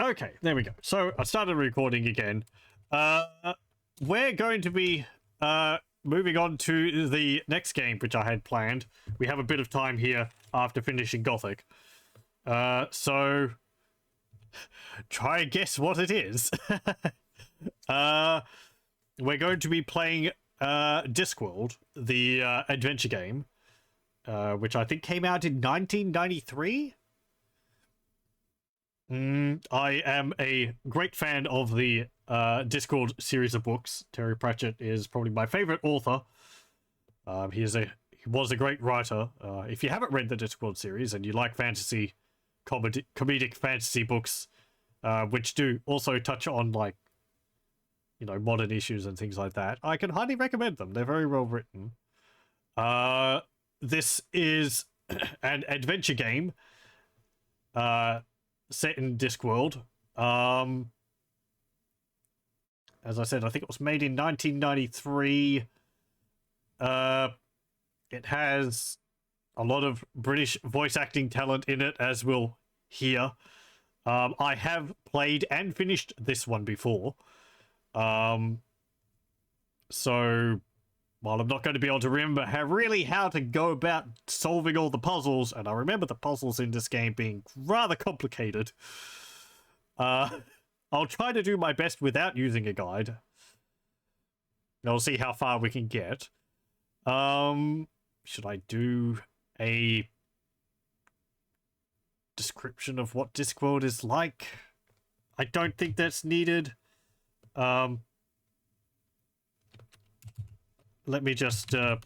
Okay, there we go. So I started recording again. We're going to be moving on to the next game, which I had planned. We have a bit of time here after finishing Gothic. So try and guess what it is. We're going to be playing Discworld, the adventure game, which I think came out in 1993. I am a great fan of the Discworld series of books. Terry Pratchett is probably my favorite author. He was a great writer. If you haven't read the Discworld series and you like fantasy, comedic fantasy books, which do also touch on, like, you know, modern issues and things like that, I can highly recommend them. They're very well written. This is an adventure game set in Discworld. As I said, I think it was made in 1993. It has a lot of British voice acting talent in it, as we'll hear. I have played and finished this one before. So while I'm not going to be able to remember how to go about solving all the puzzles, and I remember the puzzles in this game being rather complicated, I'll try to do my best without using a guide. I'll see how far we can get. Should I do a description of what Discworld is like? I don't think that's needed. Let me just, no.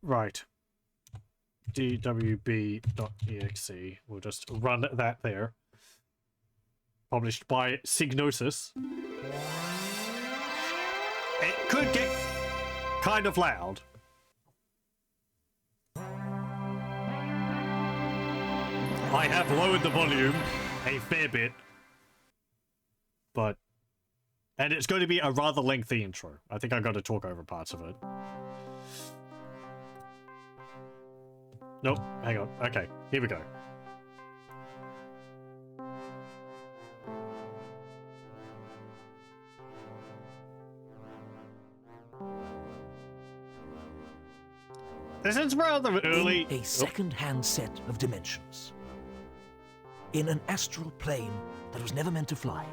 Right. dwb.exe. We'll just run that there. Published by Psygnosis. It could get kind of loud. I have lowered the volume a fair bit. But, and it's going to be a rather lengthy intro. I think I've got to talk over parts of it. Nope, hang on. Okay, here we go. This is rather early. In a second-hand set of dimensions. In an astral plane that was never meant to fly.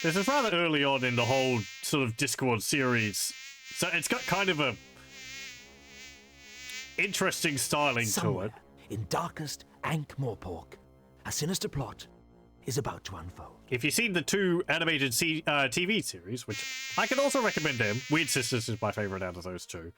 This is rather early on in the whole sort of Discworld series, so it's got kind of a interesting styling Somewhere to it. In darkest Anhk-Morpork, a sinister plot is about to unfold. If you've seen the two animated TV series, which I can also recommend them, Weird Sisters is my favorite out of those two.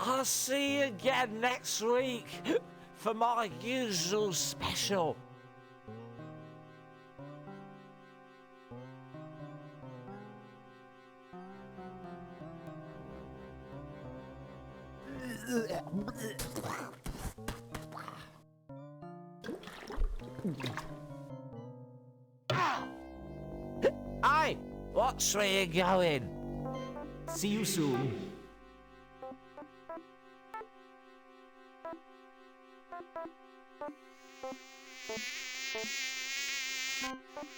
I'll see you again next week for my usual special. Hey, watch where you're going. See you soon.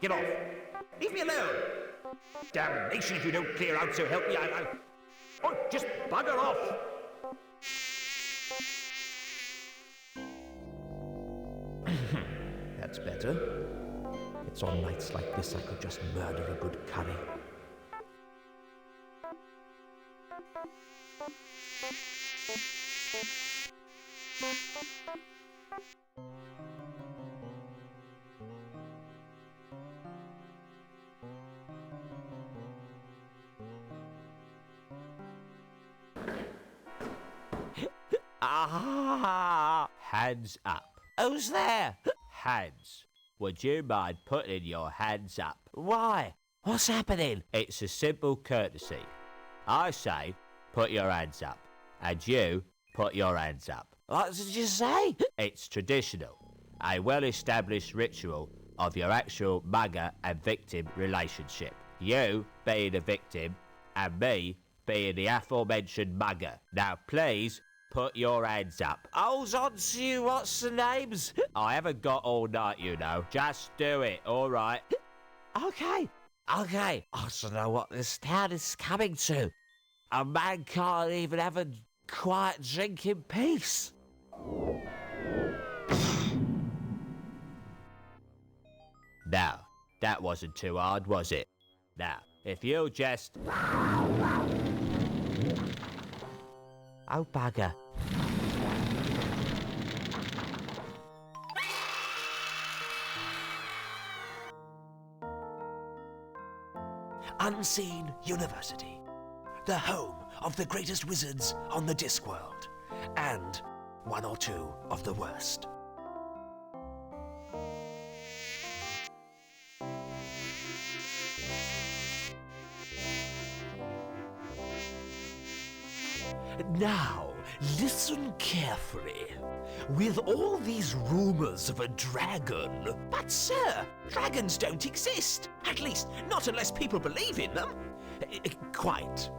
Get off. Leave me alone! Damnation if you don't clear out, so help me, Oh, just bugger off! That's better. It's on nights like this I could just murder a good curry. Ah! Hands up. Who's there? Hands. Would you mind putting your hands up? Why? What's happening? It's a simple courtesy. I say, put your hands up. And you, put your hands up. What did you say? It's traditional. A well-established ritual of your actual mugger and victim relationship. You being the victim, and me being the aforementioned mugger. Now please, put your hands up. Hold on to you, what's the names? I haven't got all night, you know. Just do it, alright? Okay. I don't know what this town is coming to. A man can't even have a quiet drink in peace. Now, that wasn't too hard, was it? Now, if you'll just... Oh, bugger. Unseen University, the home of the greatest wizards on the Discworld, and one or two of the worst. Now, listen carefully. With all these rumors of a dragon... But sir, dragons don't exist. At least, not unless people believe in them. Quite.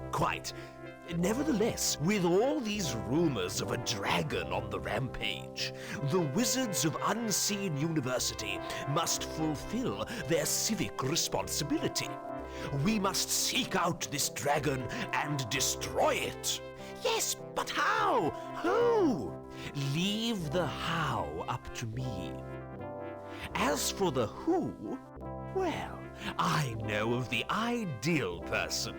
Nevertheless, with all these rumors of a dragon on the rampage, the wizards of Unseen University must fulfill their civic responsibility. We must seek out this dragon and destroy it. Yes, but how? Who? Leave the how up to me. As for the who, well, I know of the ideal person.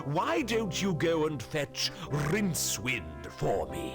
Why don't you go and fetch Rincewind for me?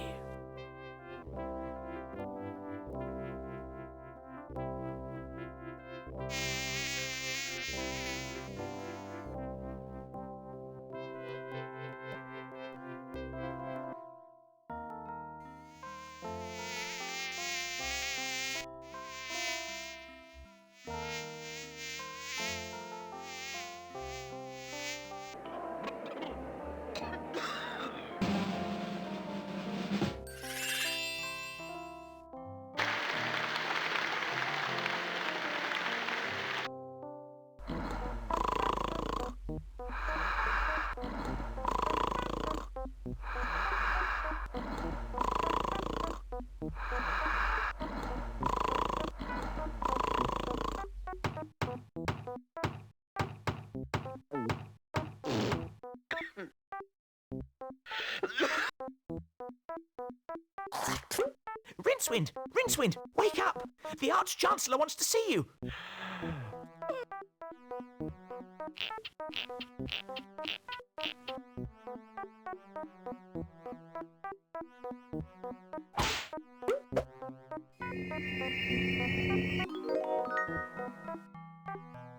Rincewind, wake up! The Arch-Chancellor wants to see you.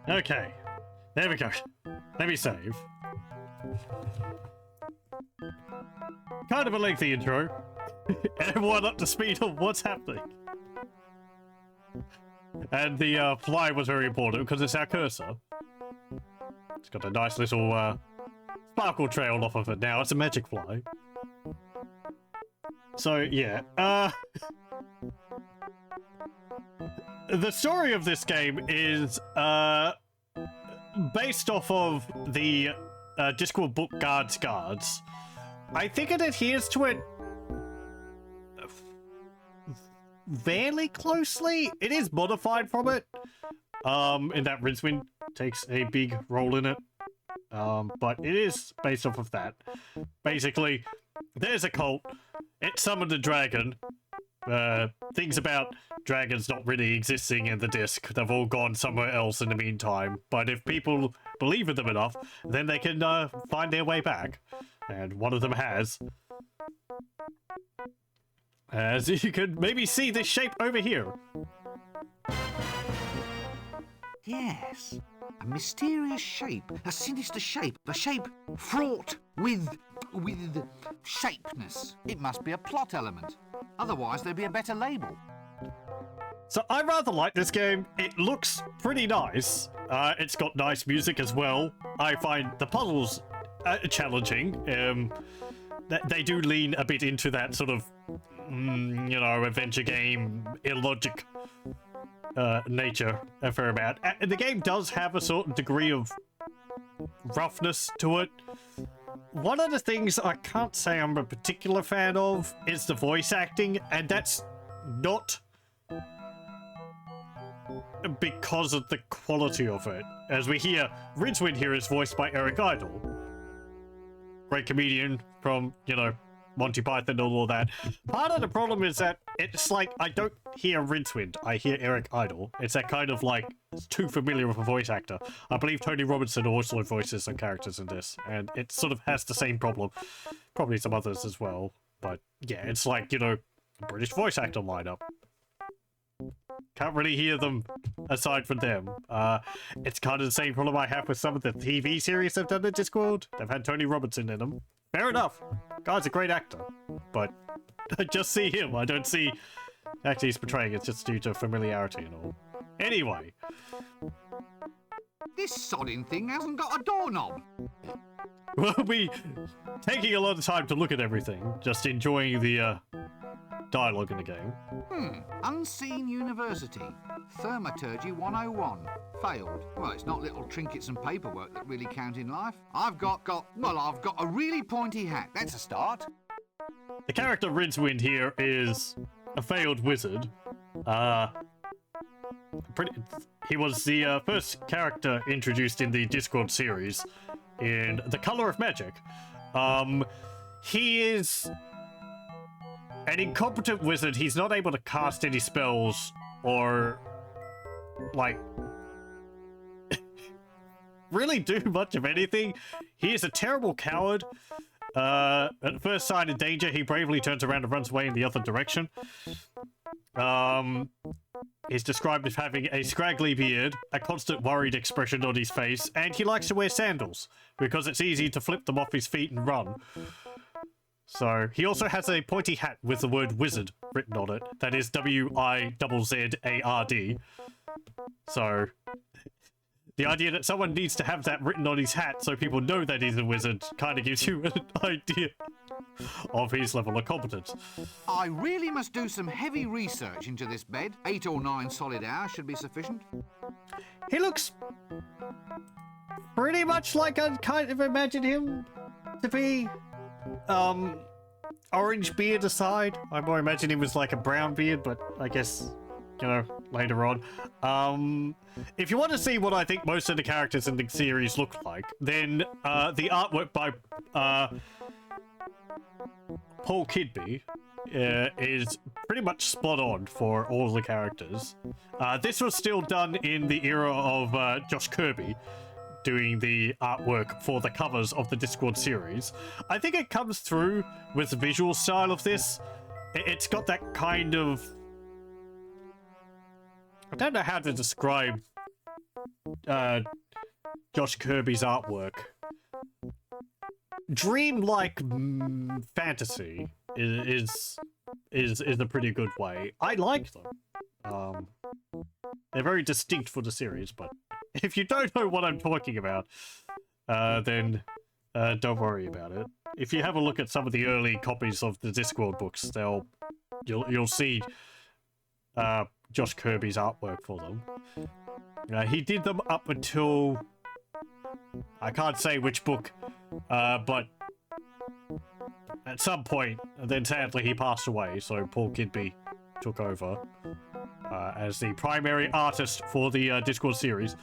Okay, there we go. Let me save. Kind of a lengthy intro. Everyone up to speed on what's happening. And the fly was very important because it's our cursor. It's got a nice little sparkle trail off of it now. It's a magic fly. So yeah, the story of this game is based off of the Discworld book Guards. I think it adheres to it fairly closely. It is modified from it, in that Rincewind takes a big role in it. But it is based off of that. Basically, there's a cult. It summoned a dragon. Things about dragons not really existing in the disc. They've all gone somewhere else in the meantime. But if people believe in them enough, then they can find their way back. And one of them has. As you can maybe see this shape over here. Yes, a mysterious shape, a sinister shape, a shape fraught with shapeness. It must be a plot element. Otherwise, there'd be a better label. So I rather like this game. It looks pretty nice. It's got nice music as well. I find the puzzles challenging. They do lean a bit into that sort of, you know, adventure game, illogic nature a fair amount. And the game does have a certain degree of roughness to it. One of the things I can't say I'm a particular fan of is the voice acting, and that's not because of the quality of it. As we hear, Rincewind here is voiced by Eric Idle. Great comedian from, you know, Monty Python and all that. Part of the problem is that it's like, I don't hear Rincewind, I hear Eric Idle. It's that kind of like, it's too familiar with a voice actor. I believe Tony Robinson also voices some characters in this, and it sort of has the same problem. Probably some others as well. But yeah, it's like, you know, British voice actor lineup. Can't really hear them aside from them. It's kind of the same problem I have with some of the TV series they've done in Discworld. They've had Tony Robinson in them. Fair enough. Guy's a great actor. But I just see him. I don't see actually he's portraying. It's just due to familiarity and all. Anyway. This sodding thing hasn't got a doorknob. We'll be taking a lot of time to look at everything. Just enjoying the dialogue in the game. Unseen University. Thaumaturgy 101. Failed. Well, it's not little trinkets and paperwork that really count in life. I've got a really pointy hat. That's a start. The character Rincewind here is a failed wizard. He was the first character introduced in the Discworld series in The Color of Magic. He is an incompetent wizard. He's not able to cast any spells or, like, really do much of anything. He is a terrible coward. At first sign of danger, he bravely turns around and runs away in the other direction. He's described as having a scraggly beard, a constant worried expression on his face, and he likes to wear sandals, because it's easy to flip them off his feet and run. So, he also has a pointy hat with the word wizard written on it. That is W-I-Z-Z-A-R-D. So, the idea that someone needs to have that written on his hat so people know that he's a wizard kind of gives you an idea of his level of competence. I really must do some heavy research into this bed. 8 or 9 solid hours should be sufficient. He looks pretty much like I'd kind of imagine him to be. Orange beard aside, I more imagine he was like a brown beard, but I guess, you know, later on. If you want to see what I think most of the characters in the series look like, then the artwork by Paul Kidby is pretty much spot on for all the characters. This was still done in the era of Josh Kirby doing the artwork for the covers of the Discworld series. I think it comes through with the visual style of this. It's got that kind of... I don't know how to describe Josh Kirby's artwork. Dreamlike fantasy is a pretty good way. I like them. They're very distinct for the series, but if you don't know what I'm talking about, then don't worry about it. If you have a look at some of the early copies of the Discworld books, you'll see Josh Kirby's artwork for them. He did them up until, I can't say which book, but at some point, then sadly he passed away, so Paul Kidby took over as the primary artist for the Discworld series.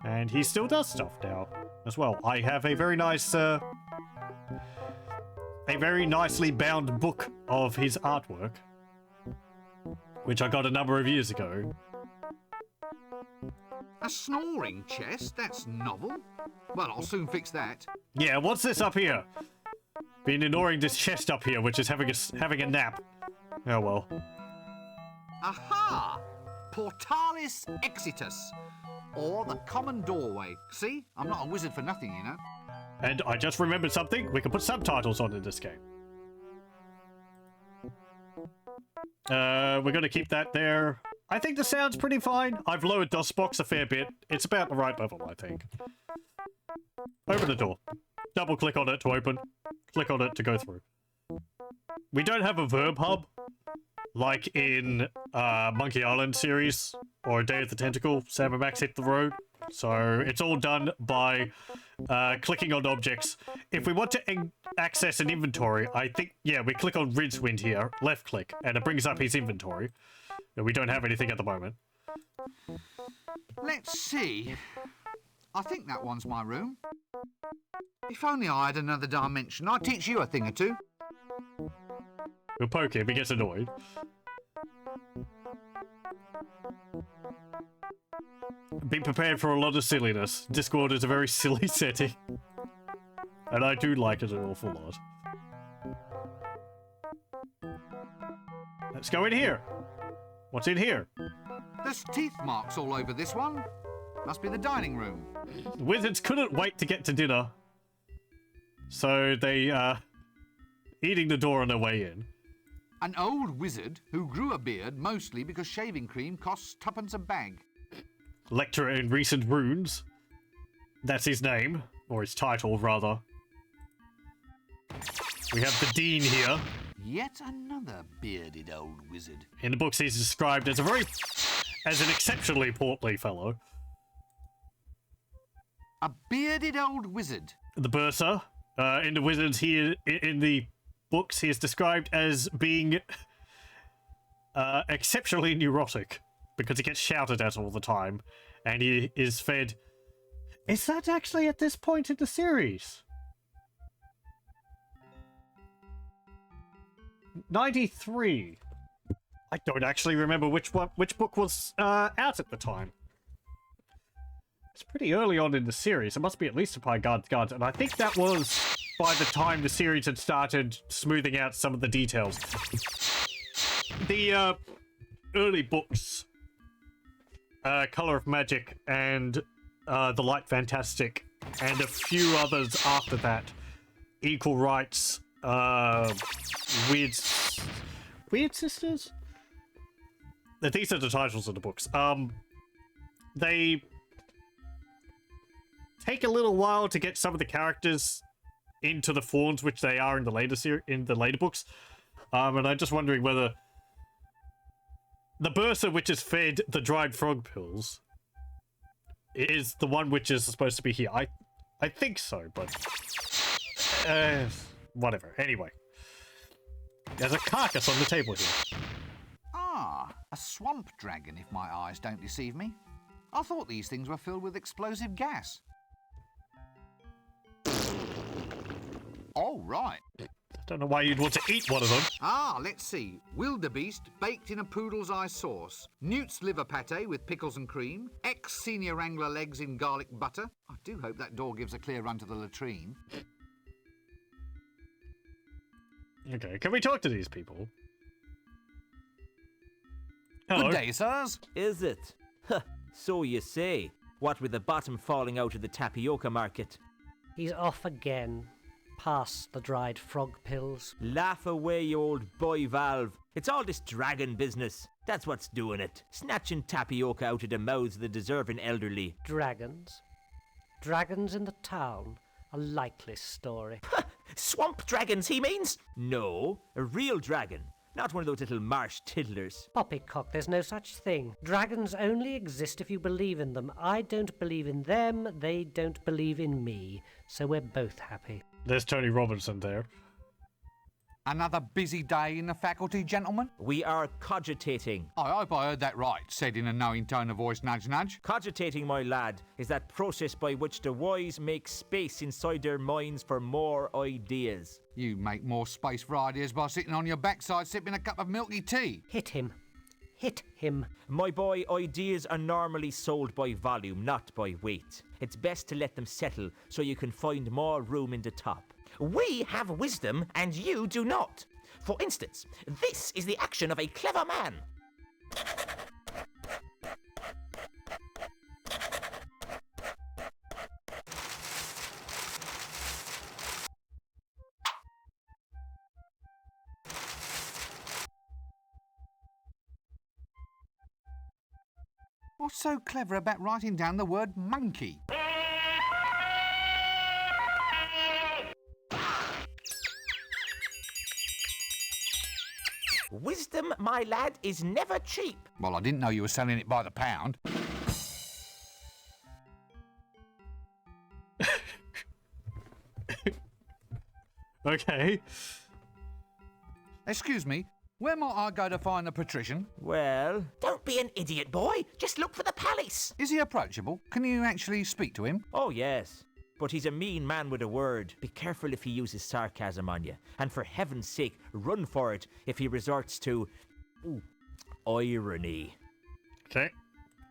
And he still does stuff now as well. I have a very nice, a very nicely bound book of his artwork, which I got a number of years ago. A snoring chest? That's novel. Well, I'll soon fix that. Yeah, what's this up here? Been ignoring this chest up here, which is having a nap. Oh well. Aha! Portalis Exitus. Or the common doorway. See? I'm not a wizard for nothing, you know. And I just remembered something. We can put subtitles on in this game. We're going to keep that there. I think the sound's pretty fine. I've lowered DOSBox a fair bit. It's about the right level, I think. Open the door. Double click on it to open. Click on it to go through. We don't have a verb hub, like in Monkey Island series or Day of the Tentacle. Sam and Max hit the road. So it's all done by clicking on objects. If we want to access an inventory, I think, yeah, we click on Rincewind here, left click, and it brings up his inventory. And we don't have anything at the moment. Let's see. I think that one's my room. If only I had another dimension, I'd teach you a thing or two. We'll poke him, he gets annoyed. Be prepared for a lot of silliness. Discworld is a very silly setting. And I do like it an awful lot. Let's go in here. What's in here? There's teeth marks all over this one. Must be the dining room. The wizards couldn't wait to get to dinner. So they, eating the door on their way in. An old wizard who grew a beard mostly because shaving cream costs tuppence a bag. Lecturer in recent runes. That's his name, or his title, rather. We have the Dean here. Yet another bearded old wizard. In the books, he's described as as an exceptionally portly fellow. A bearded old wizard. The Bursar. In the wizards, in the books, he is described as being exceptionally neurotic because he gets shouted at all the time, and he is fed. Is that actually at this point in the series? 93. I don't actually remember which book was out at the time. It's pretty early on in the series. It must be at least a Guards, and I think that was by the time the series had started smoothing out some of the details. The early books, Color of Magic and The Light Fantastic, and a few others after that, Equal Rights, Weird Sisters? These are the titles of the books. They take a little while to get some of the characters into the forms which they are in the later books. And I'm just wondering whether the Bursar which is fed the dried frog pills is the one which is supposed to be here. I think so, but whatever. Anyway, there's a carcass on the table here. Ah, a swamp dragon, if my eyes don't deceive me. I thought these things were filled with explosive gas. Oh, right. I don't know why you'd want to eat one of them. Ah, let's see. Wildebeest baked in a poodle's eye sauce. Newt's liver pate with pickles and cream. Ex-senior wrangler legs in garlic butter. I do hope that door gives a clear run to the latrine. Okay, can we talk to these people? Hello. Good day, sirs. Is it? Huh, so you say. What with the bottom falling out of the tapioca market. He's off again. Past the dried frog pills. Laugh away, you old boy Valve. It's all this dragon business. That's what's doing it. Snatching tapioca out of the mouths of the deserving elderly. Dragons? Dragons in the town? A likely story. Swamp dragons, he means? No, a real dragon. Not one of those little marsh tiddlers. Poppycock, there's no such thing. Dragons only exist if you believe in them. I don't believe in them, they don't believe in me. So we're both happy. There's Tony Robinson there. Another busy day in the faculty, gentlemen? We are cogitating. I hope I heard that right, said in a knowing tone of voice, nudge, nudge. Cogitating, my lad, is that process by which the wise make space inside their minds for more ideas. You make more space for ideas by sitting on your backside sipping a cup of milky tea. Hit him. Hit him. My boy, ideas are normally sold by volume, not by weight. It's best to let them settle so you can find more room in the top. We have wisdom and you do not. For instance, this is the action of a clever man. What's so clever about writing down the word monkey? Wisdom, my lad, is never cheap. Well, I didn't know you were selling it by the pound. Okay. Excuse me, where might I go to find the patrician? Well, Don't be an idiot, boy. Just look for the palace. Is he approachable? Can you actually speak to him? oh yes. But he's a mean man with a word. Be careful if he uses sarcasm on you. And for heaven's sake, run for it if he resorts to irony. Okay.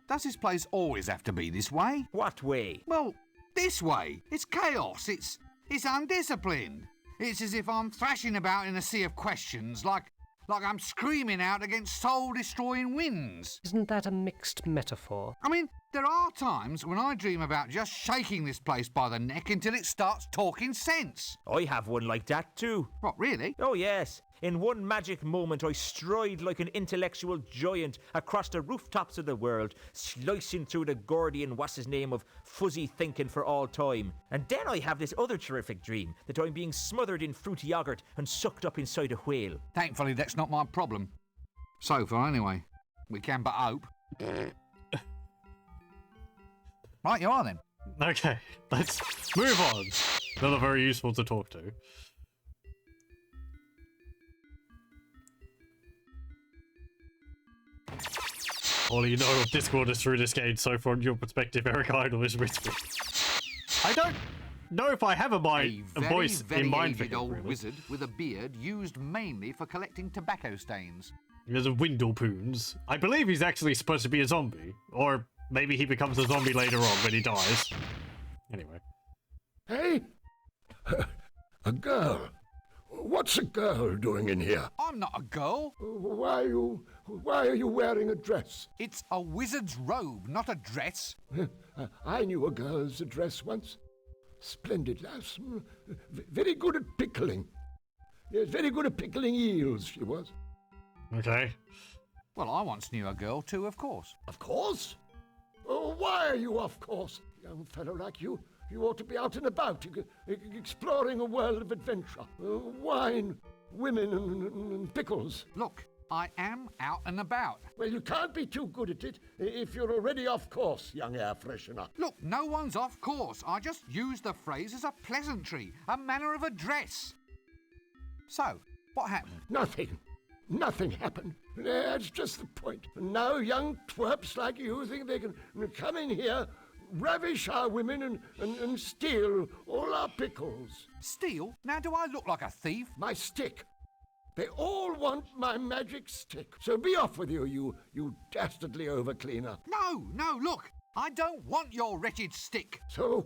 Does this place always have to be this way? What way? Well, this way. It's chaos. It's undisciplined. It's as if I'm thrashing about in a sea of questions, like I'm screaming out against soul-destroying winds. Isn't that a mixed metaphor? I mean, there are times when I dream about just shaking this place by the neck until it starts talking sense. I have one like that too. What, really? Oh yes. In one magic moment I stride like an intellectual giant across the rooftops of the world, slicing through the Gordian what's-his-name of fuzzy thinking for all time. And then I have this other terrific dream, that I'm being smothered in fruity yoghurt and sucked up inside a whale. Thankfully, that's not my problem. So far, anyway. We can but hope. Right, you are then. Okay. Let's move on. Not very useful to talk to. All you know of Discworld is through this game, so from your perspective, Eric Idle is Rincewind. I don't know if I have a voice in mind for aged him, old really. wizard with a beard used mainly for collecting tobacco stains. There's a Windlepoons. I believe he's actually supposed to be a zombie. Or maybe he becomes a zombie later on when he dies. Anyway. Hey? A girl? What's a girl doing in here? I'm not a girl. Why are you wearing a dress? It's a wizard's robe, not a dress. I knew a girl's dress once. Splendid lass. Very good at pickling. Yes, very good at pickling eels, she was. Okay. Well, I once knew a girl too, of course. Of course. Oh, why are you of course? Young fellow like you ought to be out and about, exploring a world of adventure. Wine, women, and pickles. Look, I am out and about. Well, you can't be too good at it if you're already off course, young air freshener. Look, no one's off course. I just used the phrase as a pleasantry, a manner of address. So, what happened? Nothing. Nothing happened. That's just the point. And now young twerps like you think they can come in here, ravish our women, and steal all our pickles. Steal? Now do I look like a thief? My stick. They all want my magic stick. So be off with you, you dastardly overcleaner. No, look. I don't want your wretched stick. So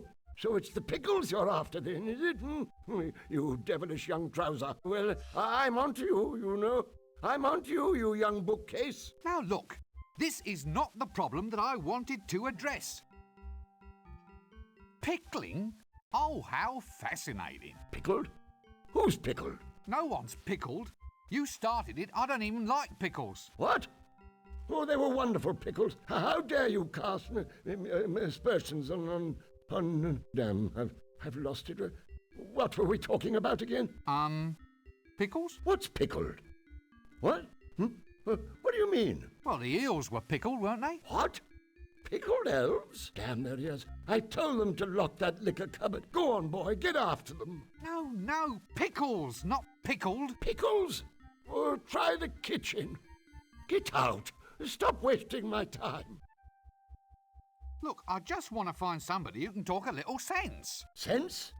it's the pickles you're after then, is it? You devilish young trouser. Well, I'm onto you, you know. I'm onto you, you young bookcase. Now look, this is not the problem that I wanted to address. Pickling? Oh, how fascinating. Pickled? Who's pickled? No one's pickled. You started it. I don't even like pickles. What? Oh, they were wonderful pickles. How dare you cast aspersions on damn, I've lost it. What were we talking about again? Pickles? What's pickled? What? What do you mean? Well, the eels were pickled, weren't they? What? Pickled elves? Damn their ears. I told them to lock that liquor cupboard. Go on, boy, get after them. No, pickles, not pickled. Pickles? Or try the kitchen. Get out. Stop wasting my time. Look, I just want to find somebody who can talk a little sense. Sense?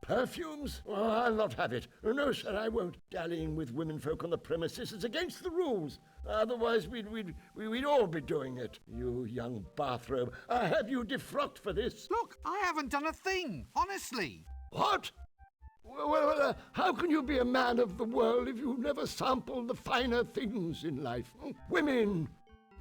Perfumes? Oh, I'll not have it. No, sir, I won't. Dallying with womenfolk on the premises is against the rules. Otherwise, we'd all be doing it. You young bathrobe, I have you defrocked for this. Look, I haven't done a thing, honestly. What? Well, how can you be a man of the world if you never sample the finer things in life? Women,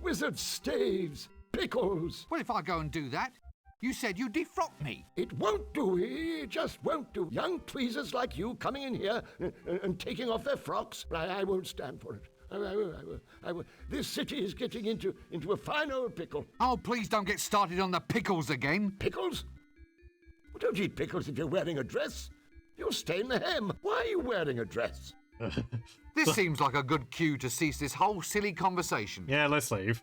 wizard staves, pickles. Well, if I go and do that, you said you'd defrock me. It won't do. It just won't do. Young tweezers like you coming in here and taking off their frocks, I won't stand for it. I will. This city is getting into a fine old pickle. Oh, please don't get started on the pickles again. Pickles? Well, don't eat pickles if you're wearing a dress. You'll stain the hem. Why are you wearing a dress? This seems like a good cue to cease this whole silly conversation. Yeah, let's leave.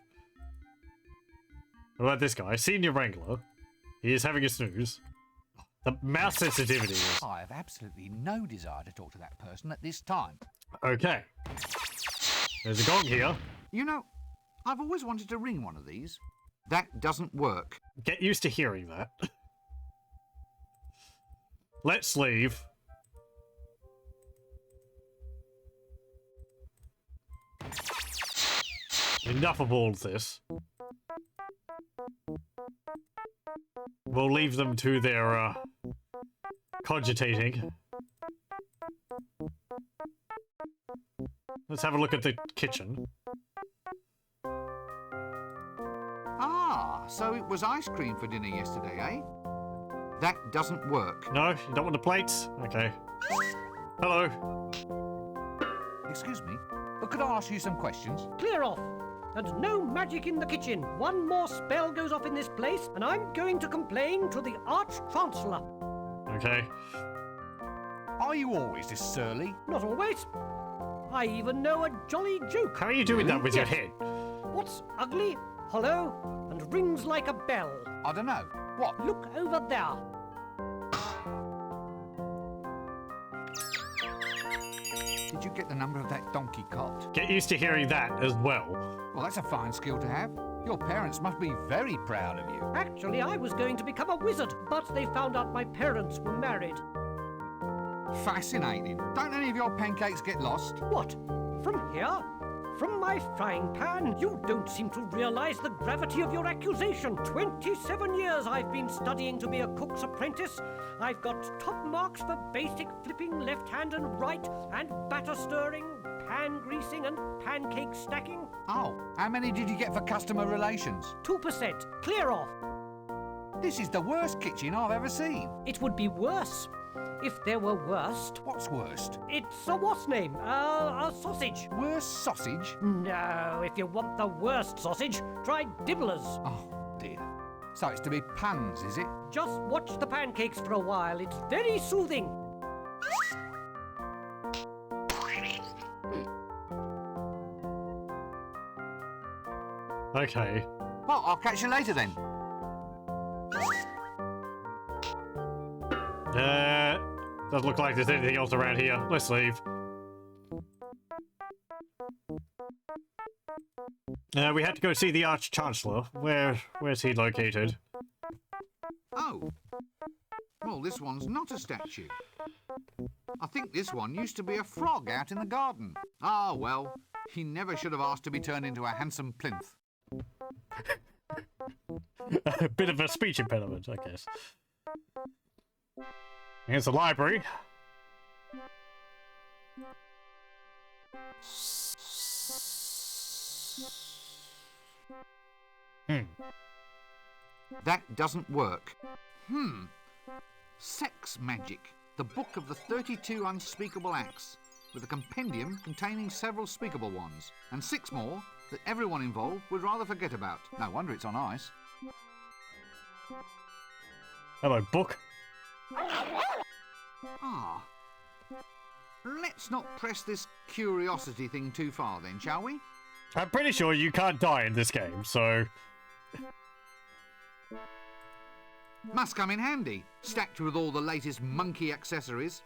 What about this guy? Senior Wrangler. He is having a snooze. The mouse sensitivity is... I have absolutely no desire to talk to that person at this time. Okay. There's a gong here. You know, I've always wanted to ring one of these. That doesn't work. Get used to hearing that. Let's leave. Enough of all this. We'll leave them to their cogitating. Let's have a look at the kitchen. Ah, so it was ice cream for dinner yesterday, eh? That doesn't work. No, you don't want the plates? Okay. Hello. Excuse me, but could I ask you some questions? Clear off! And no magic in the kitchen. One more spell goes off in this place, and I'm going to complain to the Arch-Chancellor. Okay. Are you always this surly? Not always. I even know a jolly joke. How are you doing that with your head? What's ugly, hollow, and rings like a bell? I don't know. What? Look over there. Did you get the number of that donkey cot? Get used to hearing that as well. Well, that's a fine skill to have. Your parents must be very proud of you. Actually, I was going to become a wizard, but they found out my parents were married. Fascinating. Don't any of your pancakes get lost? What? From here? From my frying pan? You don't seem to realize the gravity of your accusation. 27 years I've been studying to be a cook's apprentice. I've got top marks for basic flipping left hand and right, and batter stirring, pan greasing, and pancake stacking. Oh, how many did you get for customer relations? 2%. Clear off. This is the worst kitchen I've ever seen. It would be worse if there were worst. What's worst? It's a what's name? A sausage. Worst sausage? No, if you want the worst sausage, try Dibblers. Oh, dear. So it's to be puns, is it? Just watch the pancakes for a while. It's very soothing. Okay. Well, I'll catch you later then. Doesn't look like there's anything else around here. Let's leave. We had to go see the Arch-Chancellor. Where's he located? Oh. Well, this one's not a statue. I think this one used to be a frog out in the garden. Ah, well, he never should have asked to be turned into a handsome plinth. A bit of a speech impediment, I guess. Here's the library. That doesn't work. Sex Magic, the book of the 32 unspeakable acts, with a compendium containing several speakable ones, and 6 more that everyone involved would rather forget about. No wonder it's on ice. Hello, book. Ah. Let's not press this curiosity thing too far then, shall we? I'm pretty sure you can't die in this game, so... Must come in handy, stacked with all the latest monkey accessories.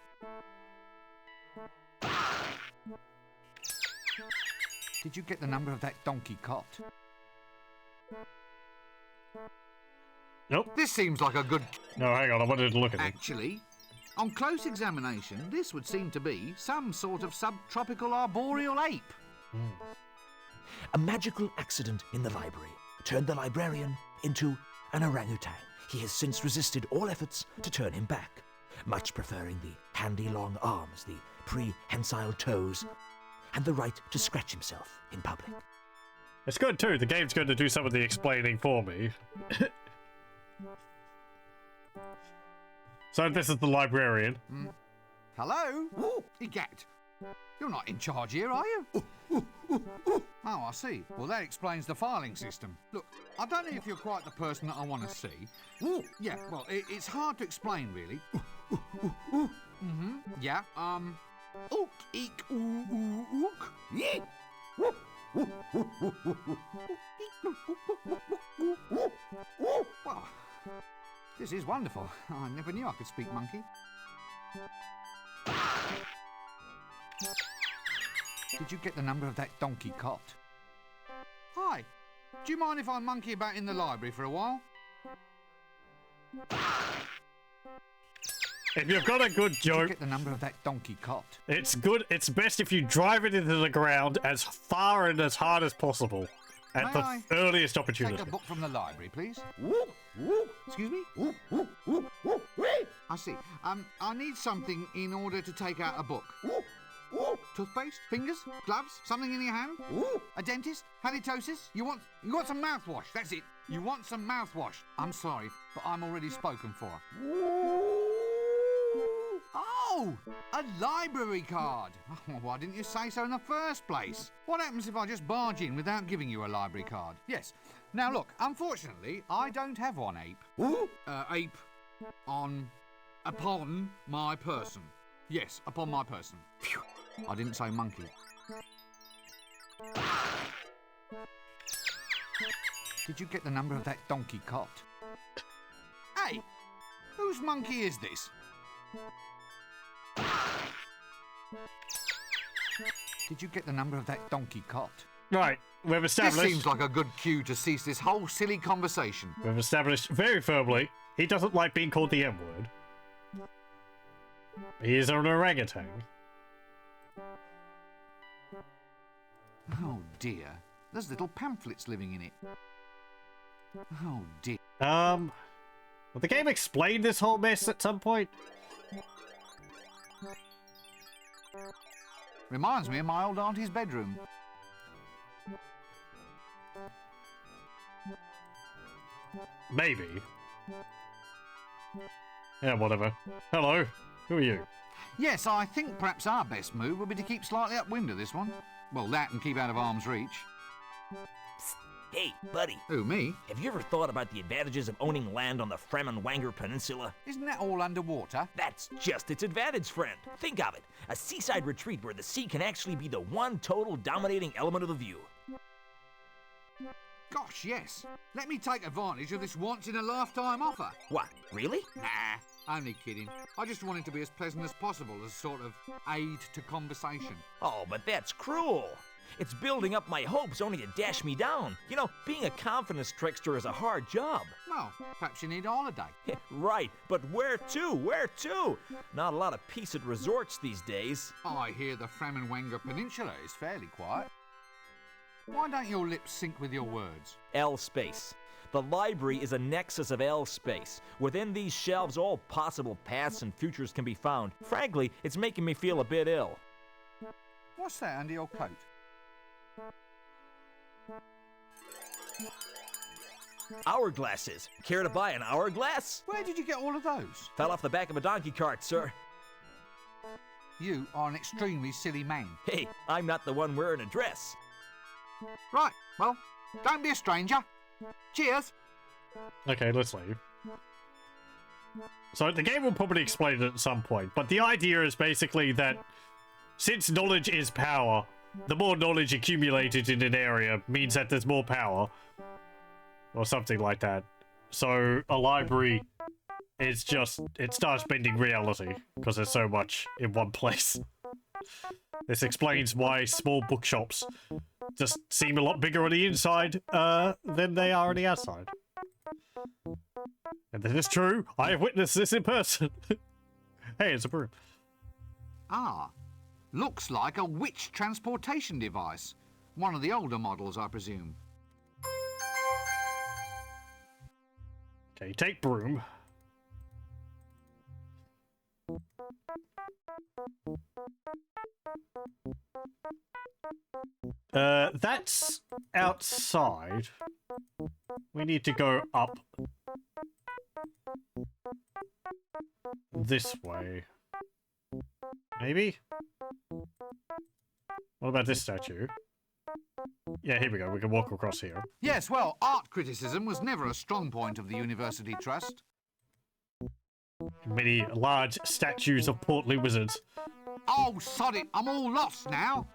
Did you get the number of that donkey cot? Nope. This seems like a good... No, hang on, I wanted to look at it. Actually, on close examination, this would seem to be some sort of subtropical arboreal ape. A magical accident in the library turned the librarian into an orangutan. He has since resisted all efforts to turn him back, much preferring the handy long arms, the prehensile toes, and the right to scratch himself in public. It's good too, the game's going to do some of the explaining for me. So this is the librarian. Hello? Egat. You're not in charge here, are you? Oh, I see. Well, that explains the filing system. Look, I don't know if you're quite the person that I want to see. Yeah, well, it's hard to explain, really. Yeah, ook, eek, ook. Yeah. Well, this is wonderful. I never knew I could speak monkey. Did you get the number of that donkey cot? Hi. Do you mind if I monkey about in the library for a while? If you've got a good Did you joke, get the number of that donkey cot? it's good. It's best if you drive it into the ground as far and as hard as possible at May the I earliest Take opportunity. a book from the library, please. Excuse me? I see. I need something in order to take out a book. Toothpaste? Fingers? Gloves? Something in your hand? A dentist? Halitosis? You want some mouthwash? That's it. You want some mouthwash. I'm sorry, but I'm already spoken for. Oh, a library card. Well, why didn't you say so in the first place? What happens if I just barge in without giving you a library card? Yes. Now look, unfortunately, I don't have one ape. Ape upon my person. Yes, upon my person. Phew. I didn't say monkey. Did you get the number of that donkey cot? Hey, whose monkey is this? Did you get the number of that donkey cot? Right, we've This established. seems like a good cue to cease this whole silly conversation. We've established very firmly he doesn't like being called the M word. He is an orangutan. Oh dear, there's little pamphlets living in it. Oh dear. Will the game explain this whole mess at some point? Reminds me of my old auntie's bedroom. Maybe. Yeah, whatever. Hello, who are you? Yes, I think perhaps our best move would be to keep slightly upwind of this one. Well, that and keep out of arm's reach. Hey, buddy, Who, me? have you ever thought about the advantages of owning land on the Fremenwanger Peninsula? Isn't that all underwater? That's just its advantage, friend. Think of it. A seaside retreat where the sea can actually be the one total dominating element of the view. Gosh, yes. Let me take advantage of this once-in-a-lifetime offer. What, really? Nah, only kidding. I just want it to be as pleasant as possible as a sort of aid to conversation. Oh, but that's cruel. It's building up my hopes only to dash me down. You know, being a confidence trickster is a hard job. Well, perhaps you need a holiday. Right, but where to? Where to? Not a lot of peace at resorts these days. I hear the Fremenwanger Peninsula is fairly quiet. Why don't your lips sync with your words? L space. The library is a nexus of L space. Within these shelves, all possible paths and futures can be found. Frankly, it's making me feel a bit ill. What's that under your coat? Hourglasses. Care to buy an hourglass? Where did you get all of those? Fell off the back of a donkey cart, sir. You are an extremely silly man. Hey, I'm not the one wearing a dress. Right, well, don't be a stranger. Cheers. Okay, let's leave. So the game will probably explain it at some point, but the idea is basically that since knowledge is power, the more knowledge accumulated in an area means that there's more power. Or something like that. So a library it's just, it starts bending reality because there's so much in one place. This explains why small bookshops just seem a lot bigger on the inside than they are on the outside. And that is true. I have witnessed this in person. Hey, it's a broom. Ah, looks like a witch transportation device. One of the older models, I presume. Okay, take broom. That's outside. We need to go up this way. Maybe? What about this statue? Yeah, here we go. We can walk across here. Yes, well, art criticism was never a strong point of the University Trust. Many large statues of portly wizards. Oh, sod it, I'm all lost now.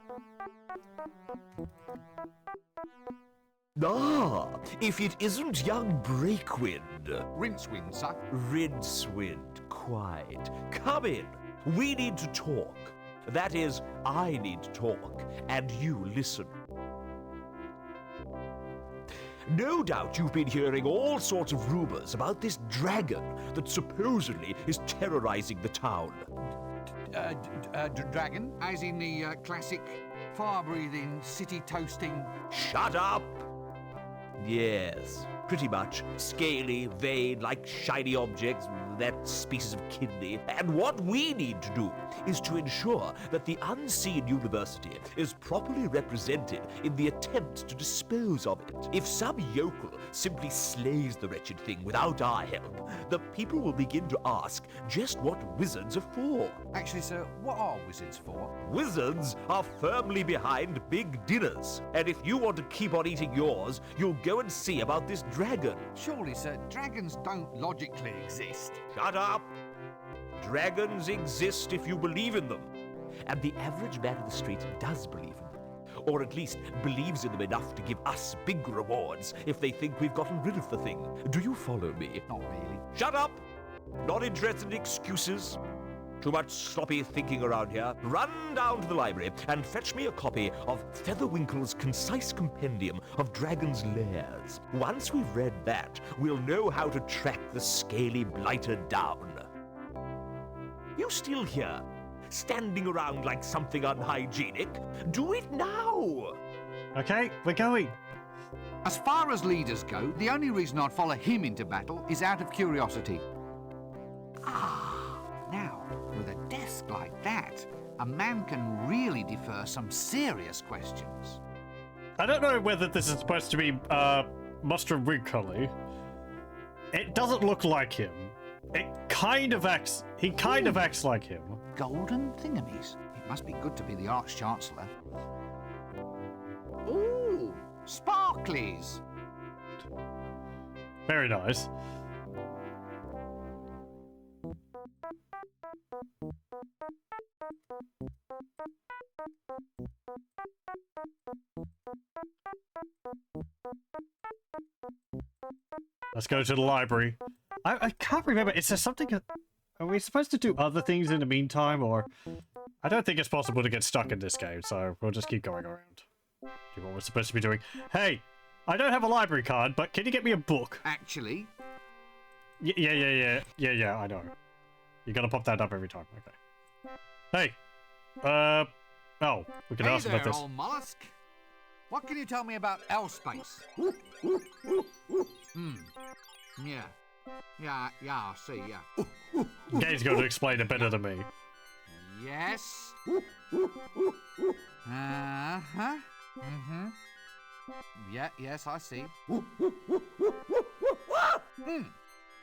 Ah, if it isn't young Breakwind. Rincewind, sir. Rincewind, quite. Come in. We need to talk. That is, I need to talk, and you listen. No doubt you've been hearing all sorts of rumors about this dragon that supposedly is terrorizing the town. Dragon, as in the classic fire-breathing, city-toasting... Shut up! Yes, pretty much. Scaly, vein, like shiny objects, that species of kidney. And what we need to do is to ensure that the unseen university is properly represented in the attempt to dispose of it. If some yokel simply slays the wretched thing without our help, the people will begin to ask just what wizards are for. Actually, sir, what are wizards for? Wizards are firmly behind big dinners. And if you want to keep on eating yours, you'll go and see about this dragon. Surely, sir, dragons don't logically exist. Shut up! Dragons exist if you believe in them. And the average man in the street does believe in them. Or at least believes in them enough to give us big rewards if they think we've gotten rid of the thing. Do you follow me? Not really. Shut up! Not interested in excuses. Too much sloppy thinking around here. Run down to the library and fetch me a copy of Featherwinkle's concise compendium of dragons' lairs. Once we've read that, we'll know how to track the scaly blighter down. You still here? Standing around like something unhygienic? Do it now! Okay, we're going. As far as leaders go, the only reason I'd follow him into battle is out of curiosity. Now, with a desk like that, a man can really defer some serious questions. I don't know whether this is supposed to be Mustard Wrinkly. It doesn't look like him. It kind of acts... He kind of acts like him. Golden thingamies. It must be good to be the Arch-Chancellor. Ooh, sparklies. Very nice. Let's go to the library. I can't remember. Is there something... Are we supposed to do other things in the meantime, or... I don't think it's possible to get stuck in this game, so we'll just keep going around. Do what we're supposed to be doing. Hey! I don't have a library card, but can you get me a book? Actually... Yeah, I know. You gotta pop that up every time. Okay. Hey! Oh, we can ask about this. Old mollusk. What can you tell me about L-space? Yeah, I see, yeah. Game's going to explain it better than me. Yes. Uh-huh. Mm-hmm. Yeah, yes, I see.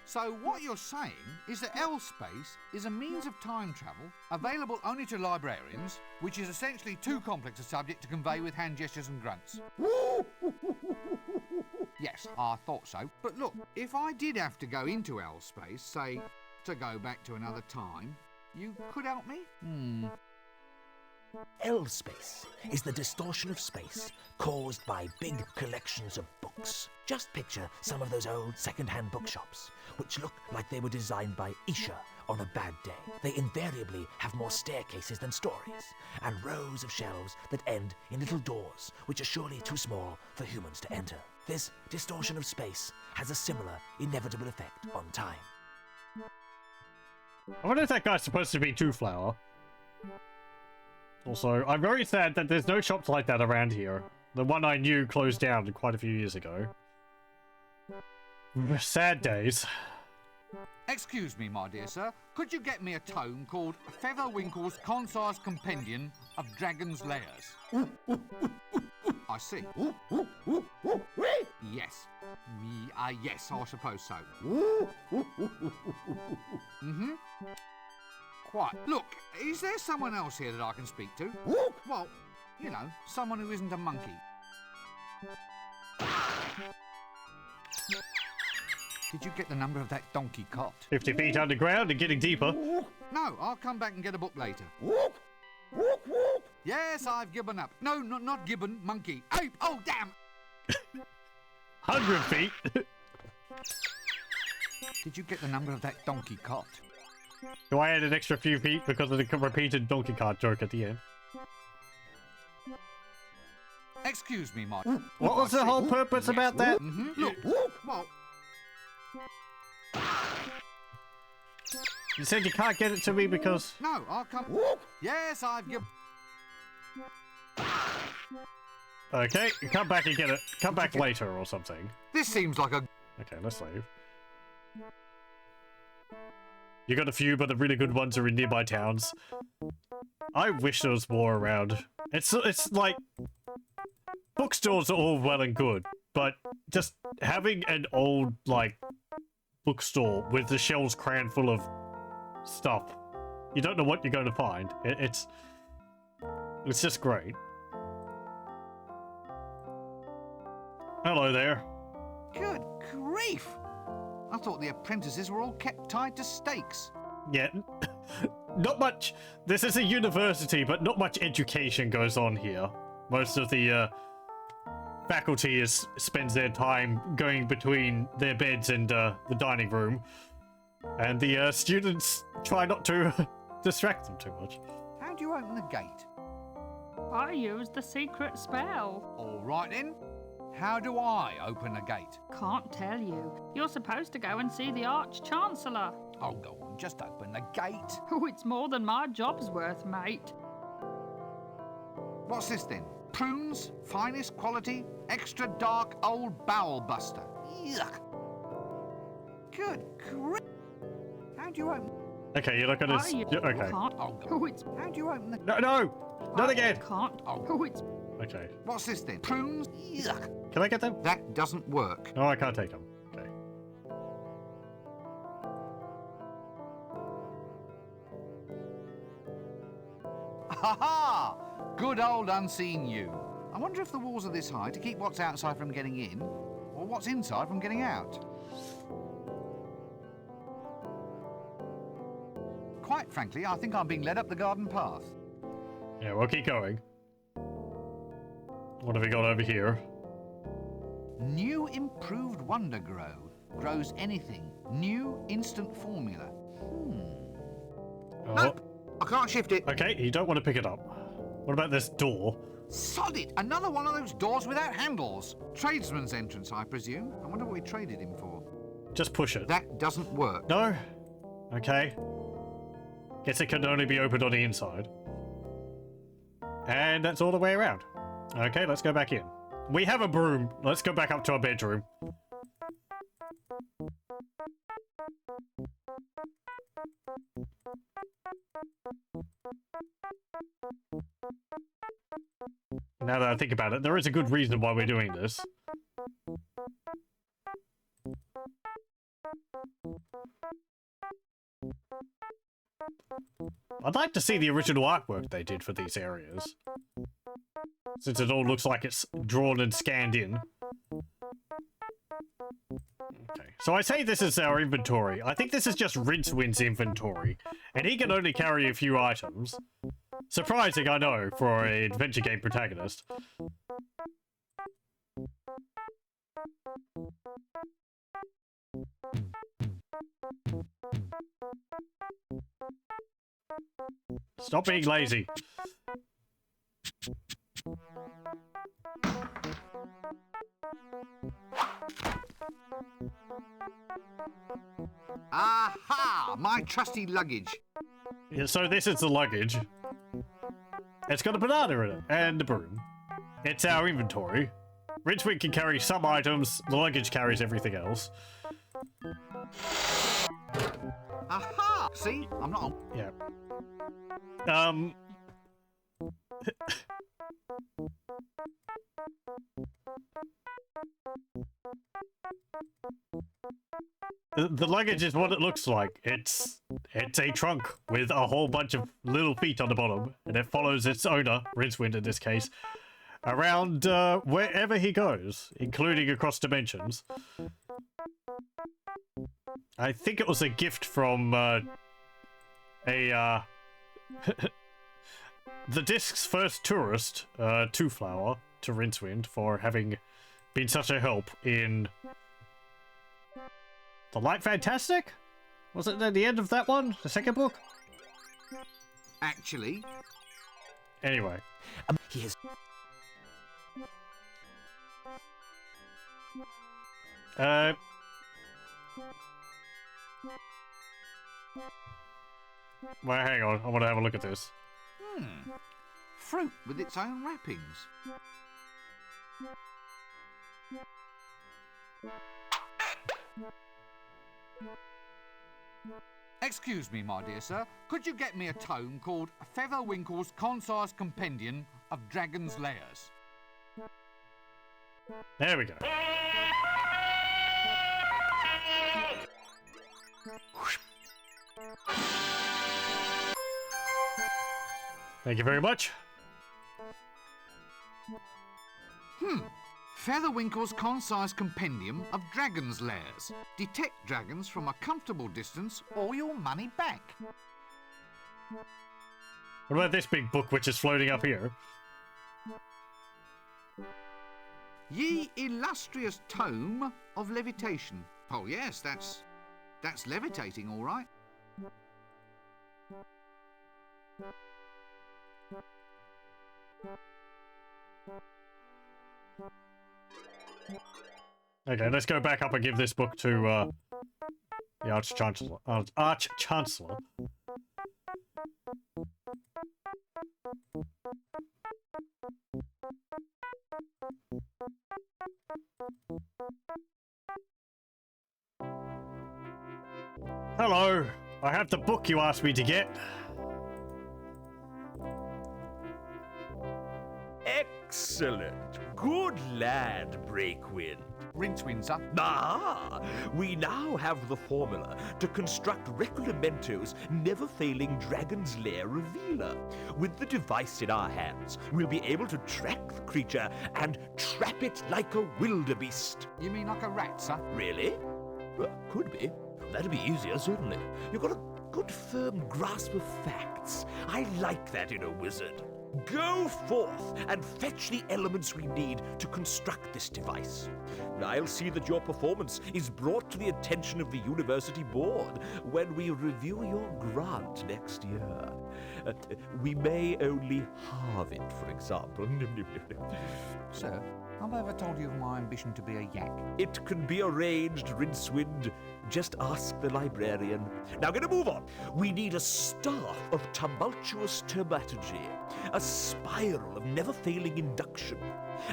So what you're saying is that L-space is a means of time travel available only to librarians, which is essentially too complex a subject to convey with hand gestures and grunts. Yes, I thought so. But look, if I did have to go into L-space, say, to go back to another time, you could help me? L space is the distortion of space caused by big collections of books. Just picture some of those old second-hand bookshops, which look like they were designed by Isha on a bad day. They invariably have more staircases than stories, and rows of shelves that end in little doors, which are surely too small for humans to enter. This distortion of space has a similar inevitable effect on time. I wonder if that guy's supposed to be Two-Flower. Also, I'm very sad that there's no shops like that around here. The one I knew closed down quite a few years ago. Sad days. Excuse me, my dear sir. Could you get me a tome called Featherwinkle's Concise Compendium of Dragon's Lairs? I see. Yes. Yes, I suppose so. Mm-hmm. Quite. Look, is there someone else here that I can speak to? Well, you know, someone who isn't a monkey. Did you get the number of that donkey cot? 50 feet underground and getting deeper. No, I'll come back and get a book later. Yes, I've given up. No, not gibbon, monkey. Ape! Oh, damn! 100 feet. Did you get the number of that donkey cot? Do I add an extra few feet because of the repeated donkey cart joke at the end? Excuse me, my... What was the whole purpose about that? Mm-hmm. Look, well... You said you can't get it to me because... No, I'll come... Yes, I've given... Okay, come back and get it. Come back later or something. This seems like a... Okay, let's leave. You got a few, but the really good ones are in nearby towns. I wish there was more around. It's like... Bookstores are all well and good, but just having an old, like, bookstore with the shelves crammed full of stuff, you don't know what you're going to find. It's just great. Hello there. Good grief! I thought the apprentices were all kept tied to stakes. Yeah, not much. This is a university, but not much education goes on here. Most of the faculty spends their time going between their beds and the dining room, and the students try not to distract them too much. How do you open the gate? I used the secret spell. All right then. How do I open a gate? Can't tell you. You're supposed to go and see the Arch-Chancellor. Oh, go on, just open the gate. Oh, it's more than my job's worth, mate. What's this then? Prunes, finest quality, extra dark old bowel buster. Yuck. Good grief. How do you open... Okay, you're not gonna... I Okay. can't. Oh, go on. Oh, it's... How do you open the... No! Not again! Can't. Oh. Oh, it's... Okay. What's this then? Prunes? Yuck. Can I get them? That doesn't work. No, I can't take them. Okay. Ha ha! Good old unseen you. I wonder if the walls are this high to keep what's outside from getting in, or what's inside from getting out. Quite frankly, I think I'm being led up the garden path. Yeah, we'll keep going. What have we got over here? New improved Wonder Grow. Grows anything. New instant formula. Oh. Nope, I can't shift it. Okay, you don't want to pick it up. What about this door? Sod it! Another one of those doors without handles. Tradesman's entrance, I presume. I wonder what we traded him for. Just push it. That doesn't work. No? Okay. Guess it can only be opened on the inside. And that's all the way around. Okay, let's go back in. We have a broom. Let's go back up to our bedroom. Now that I think about it, there is a good reason why we're doing this. I'd like to see the original artwork they did for these areas, since it all looks like it's drawn and scanned in. Okay, so I say this is our inventory. I think this is just Rincewind's inventory, and he can only carry a few items. Surprising, I know, for an adventure game protagonist. Stop being lazy. Aha! My trusty luggage. Yeah, so this is the luggage. It's got a banana in it, and a broom. It's our inventory. Rincewind can carry some items, the luggage carries everything else. Aha! See? I'm not on. Yeah. The luggage is what it looks like. It's a trunk with a whole bunch of little feet on the bottom, and it follows its owner, Rincewind in this case, around wherever he goes, including across dimensions. I think it was a gift from the Disc's first tourist, Two Flower, to Rincewind for having been such a help in The Light Fantastic? Was it at the end of that one? The second book? Actually. Anyway. He has... Well, hang on. I want to have a look at this. Fruit with its own wrappings. Excuse me, my dear sir. Could you get me a tome called Featherwinkle's Concise Compendium of Dragon's Lairs? There we go. Thank you very much. Featherwinkle's Concise Compendium of Dragon's Lairs. Detect dragons from a comfortable distance or your money back. What about this big book which is floating up here? Ye illustrious tome of levitation. Oh yes, that's levitating, all right. Okay, let's go back up and give this book to the Arch-Chancellor. Arch-Chancellor. Hello, I have the book you asked me to get. Excellent. Good lad, Breakwind. Rincewind, sir. Ah, we now have the formula to construct Reclamento's never-failing Dragon's Lair revealer. With the device in our hands, we'll be able to track the creature and trap it like a wildebeest. You mean like a rat, sir? Really? Well, could be. That'd be easier, certainly. You've got a good firm grasp of facts. I like that in a wizard. Go forth and fetch the elements we need to construct this device. I'll see that your performance is brought to the attention of the university board when we review your grant next year. We may only halve it, for example. Sir, have I ever told you of my ambition to be a yak? It can be arranged, Rincewind. Just ask the librarian. Now, gonna move on. We need a staff of tumultuous taumaturgy, a spiral of never-failing induction,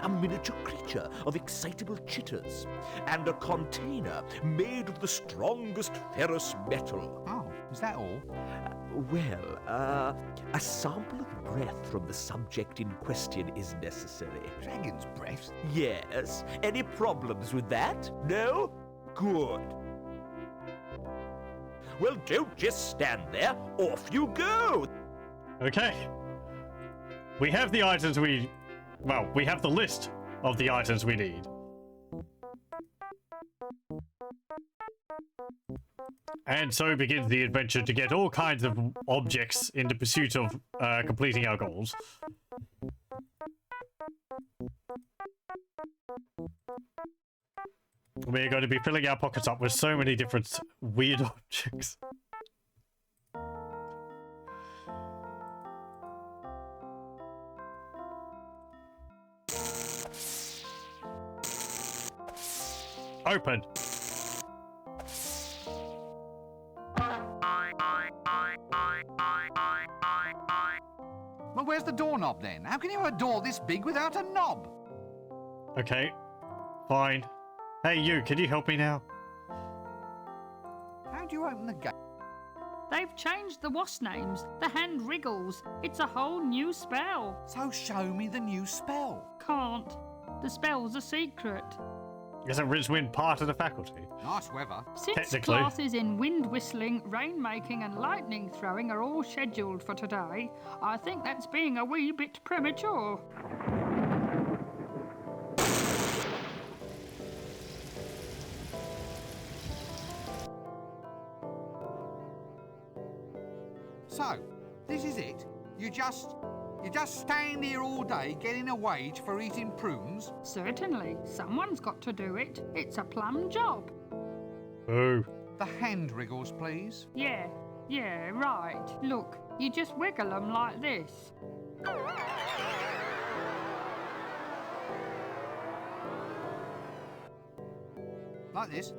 a miniature creature of excitable chitters, and a container made of the strongest ferrous metal. Oh, is that all? Well, a sample of breath from the subject in question is necessary. Dragon's breath? Yes. Any problems with that? No? Good. Well, don't just stand there. Off you go. Okay. We have the items we... Well, we have the list of the items we need. And so begins the adventure to get all kinds of objects in the pursuit of completing our goals. We're going to be filling our pockets up with so many different weird objects. Open. Well, where's the doorknob then? How can you have a door this big without a knob? Okay, fine. Hey, you, can you help me now? How do you open the gate? They've changed the wasp names. The hand wriggles. It's a whole new spell. So show me the new spell. Can't. The spell's a secret. Isn't Rincewind part of the faculty? Nice weather. Since Technically. classes in wind whistling, rain making and lightning throwing are all scheduled for today, I think that's being a wee bit premature. So, this is it? You just stand here all day getting a wage for eating prunes? Certainly. Someone's got to do it. It's a plum job. Boo. The hand wriggles, please. Yeah, right. Look, you just wiggle them like this. Like this.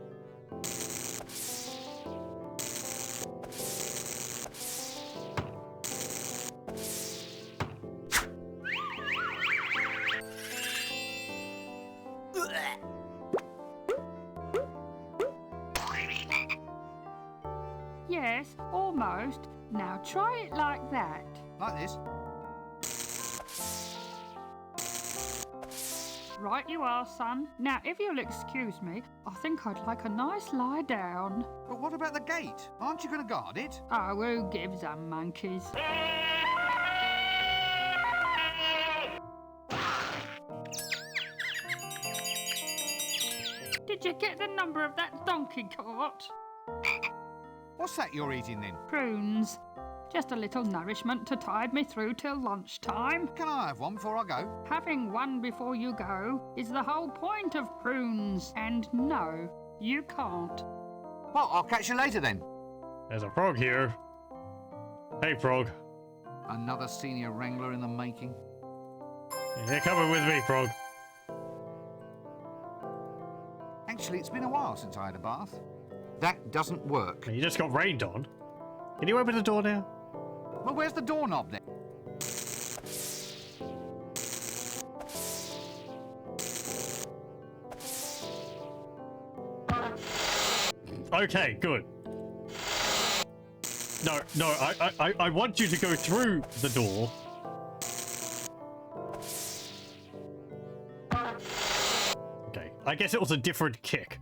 Yes, almost. Now try it like that. Like this. Right you are, son. Now, if you'll excuse me, I think I'd like a nice lie down. But what about the gate? Aren't you going to guard it? Oh, who gives a monkeys? Did you get the number of that donkey cart? What's that you're eating then? Prunes. Just a little nourishment to tide me through till lunchtime. Can I have one before I go? Having one before you go is the whole point of prunes. And no, you can't. Well, I'll catch you later then. There's a frog here. Hey, frog. Another senior wrangler in the making. You're coming with me, frog. Actually, it's been a while since I had a bath. That doesn't work. You just got rained on. Can you open the door now? Well, where's the doorknob then? Okay, good. No, I want you to go through the door. Okay, I guess it was a different kick.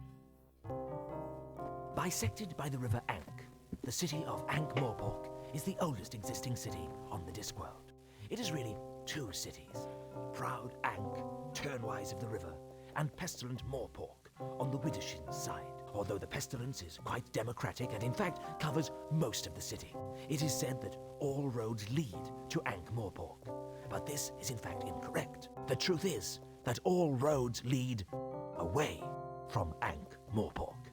Bisected by the river Ank, the city of Anhk-Morpork is the oldest existing city on the Discworld. It is really two cities, proud Ank, turnwise of the river, and pestilent Morpork on the Widdershin side. Although the pestilence is quite democratic and in fact covers most of the city, it is said that all roads lead to Anhk-Morpork. But this is in fact incorrect. The truth is that all roads lead away from Anhk-Morpork.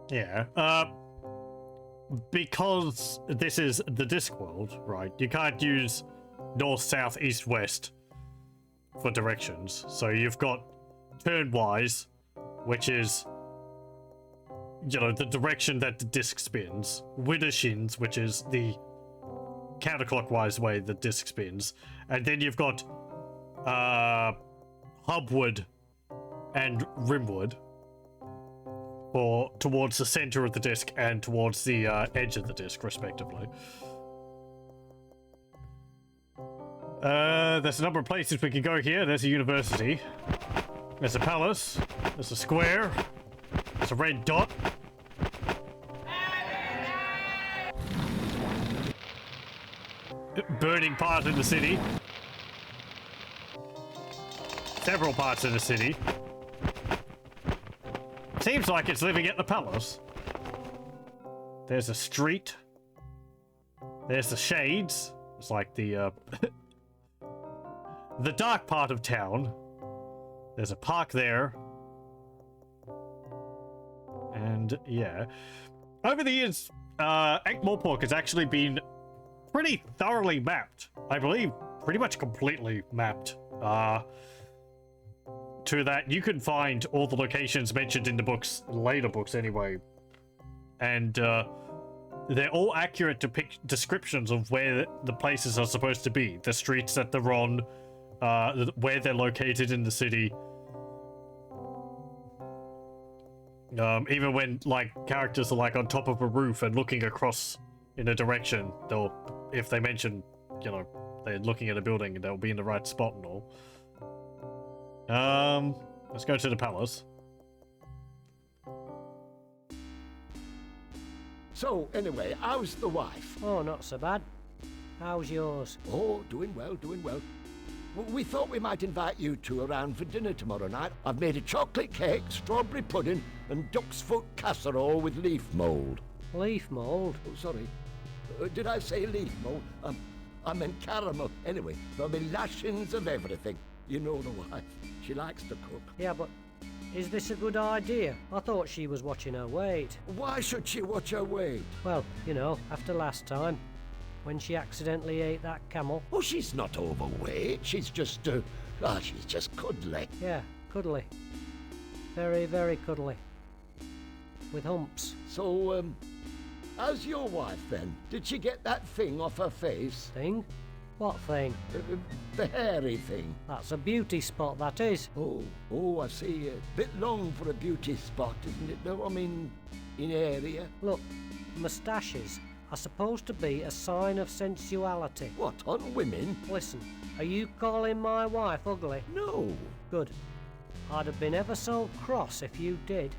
Yeah, because this is the Discworld, right? You can't use north, south, east, west for directions. So you've got turnwise, which is, you know, the direction that the disc spins. Widdershins, which is the counterclockwise way the disc spins. And then you've got hubward and rimward, or towards the center of the disc and towards the edge of the disc, respectively. There's a number of places we can go here. There's a university. There's a palace. There's a square. There's a red dot. Burning part of the city. Several parts of the city. Seems like it's living at the palace. There's a street. There's the shades. It's like the the dark part of town. There's a park there. And yeah. Over the years, Anhk-Morpork has actually been pretty thoroughly mapped. I believe pretty much completely mapped. To that, you can find all the locations mentioned in the books, later books anyway. And they're all accurate descriptions of where the places are supposed to be. The streets that they're on, where they're located in the city. Even when, like, characters are, like, on top of a roof and looking across in a direction, if they mention, you know, they're looking at a building, they'll be in the right spot and all. Let's go to the palace. So, anyway, how's the wife? Oh, not so bad. How's yours? Oh, doing well, doing well. We thought we might invite you two around for dinner tomorrow night. I've made a chocolate cake, strawberry pudding, and duck's foot casserole with leaf mould. Leaf mould? Oh, sorry. Did I say leaf mould? I meant caramel. Anyway, there'll be lashings of everything. You know the wife. She likes to cook. Yeah, but is this a good idea? I thought she was watching her weight. Why should she watch her weight? Well, you know, after last time, when she accidentally ate that camel. Oh, she's not overweight. She's just, she's just cuddly. Yeah, cuddly. Very, very cuddly. With humps. So, how's your wife then? Did she get that thing off her face? Thing? What thing? The hairy thing. That's a beauty spot, that is. Oh, I see. A bit long for a beauty spot, isn't it, though? I mean, in area. Look, moustaches are supposed to be a sign of sensuality. What, on women? Listen, are you calling my wife ugly? No. Good. I'd have been ever so cross if you did.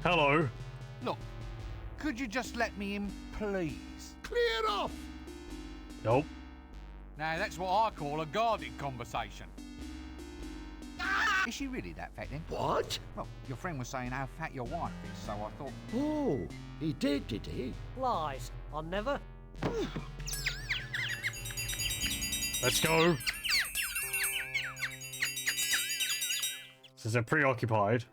Hello. Look, could you just let me in, please? Clear off! Nope. Now, that's what I call a guarded conversation. Is she really that fat then? What? Well, your friend was saying how fat your wife is, so I thought... Oh, he did he? Lies. I never... Let's go. Since they're preoccupied.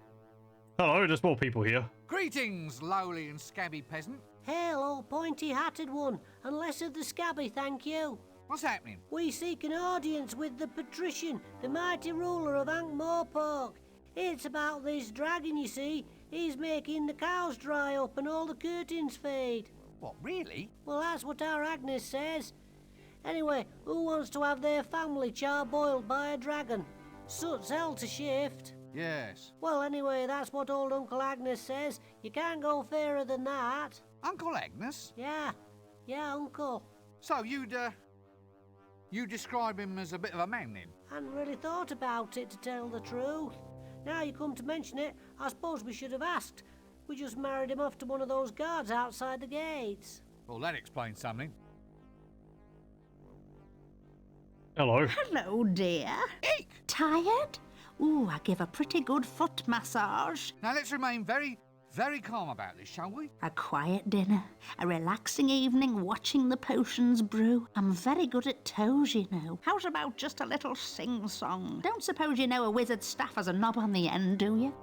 Hello, there's more people here. Greetings, lowly and scabby peasant. Hail, old pointy-hatted one, and less of the scabby, thank you. What's happening? We seek an audience with the patrician, the mighty ruler of Anhk-Morpork. It's about this dragon, you see. He's making the cows dry up and all the curtains fade. What, really? Well, that's what our Agnes says. Anyway, who wants to have their family char-boiled by a dragon? Soot's hell to shift. Yes. Well, anyway, that's what old Uncle Agnes says. You can't go fairer than that. Uncle Agnes? Yeah, Uncle. So you describe him as a bit of a man then? Hadn't really thought about it, to tell the truth. Now you come to mention it, I suppose we should have asked. We just married him off to one of those guards outside the gates. Well, that explains something. Hello. Hello, dear. Eek! Tired? Ooh, I give a pretty good foot massage. Now let's remain very, very calm about this, shall we? A quiet dinner, a relaxing evening watching the potions brew. I'm very good at toes, you know. How's about just a little sing-song? Don't suppose you know a wizard's staff has a knob on the end, do you?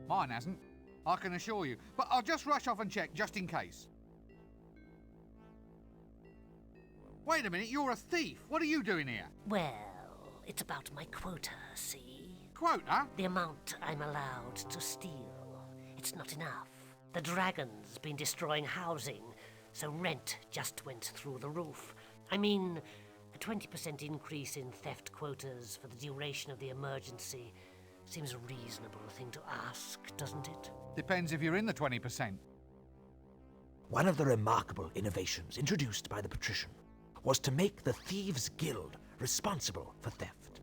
Mine hasn't, I can assure you. But I'll just rush off and check, just in case. Wait a minute, you're a thief. What are you doing here? Well, it's about my quota, see? Quota? The amount I'm allowed to steal. It's not enough. The dragon's been destroying housing, so rent just went through the roof. I mean, a 20% increase in theft quotas for the duration of the emergency seems a reasonable thing to ask, doesn't it? Depends if you're in the 20%. One of the remarkable innovations introduced by the patrician was to make the Thieves' Guild responsible for theft,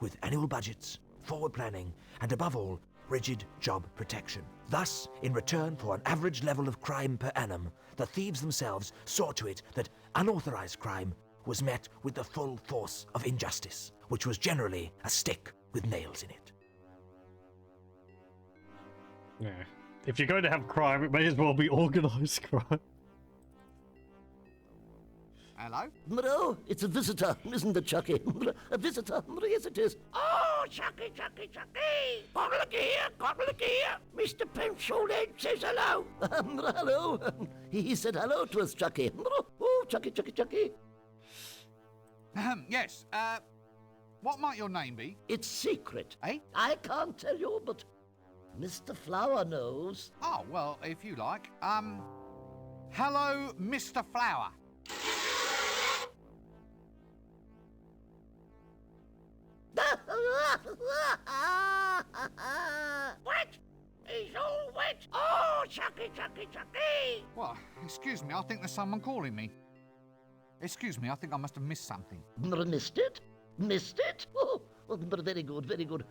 with annual budgets, forward planning, and above all, rigid job protection. Thus, in return for an average level of crime per annum, the thieves themselves saw to it that unauthorized crime was met with the full force of injustice, which was generally a stick with nails in it. Yeah. If you're going to have crime, it may as well be organised crime. Hello? Mro, it's a visitor, isn't it, Chucky? A visitor, yes it is. Oh, Chucky, Chucky, Chucky! Look here! Mr. Pencilhead says hello. Hello. He said hello to us, Chucky. Oh, Chucky, Chucky, Chucky. Yes, what might your name be? It's secret. Eh? I can't tell you, but Mr. Flower knows. Oh, well, if you like. Hello, Mr. Flower. Wet! He's all wet! Oh, Chucky, Chucky, Chucky! Well, excuse me, I think there's someone calling me. Excuse me, I think I must have missed something. Missed it? Missed it? Oh, very good, very good.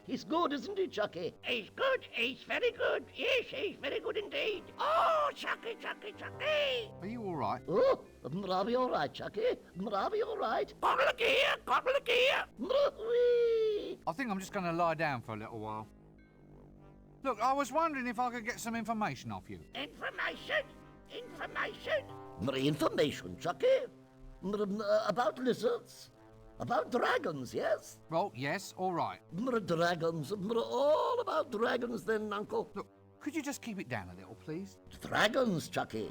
He's good, isn't he, Chucky? He's good, he's very good. Yes, he's very good indeed. Oh, Chucky, Chucky, Chucky! Are you all right? Oh, are we all right, Chucky? Are we all right? Look here! Wee. I think I'm just going to lie down for a little while. Look, I was wondering if I could get some information off you. Information? Information, Chucky? About lizards? About dragons, yes? Well, yes, all right. Dragons. All about dragons then, Uncle. Look, could you just keep it down a little, please? Dragons, Chucky.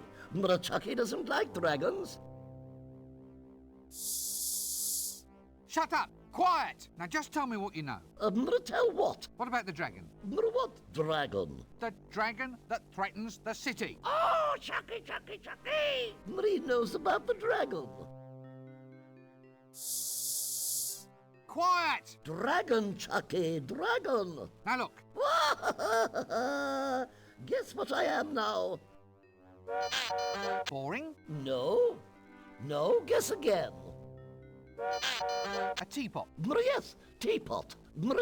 Chucky doesn't like dragons. Shut up! Quiet! Now just tell me what you know. Tell what? What about the dragon? What dragon? The dragon that threatens the city. Oh, Chucky, Chucky, Chucky! He knows about the dragon. Quiet! Dragon, Chucky, dragon. Now look. Guess what I am now? Boring? No, guess again. A teapot. Yes, teapot.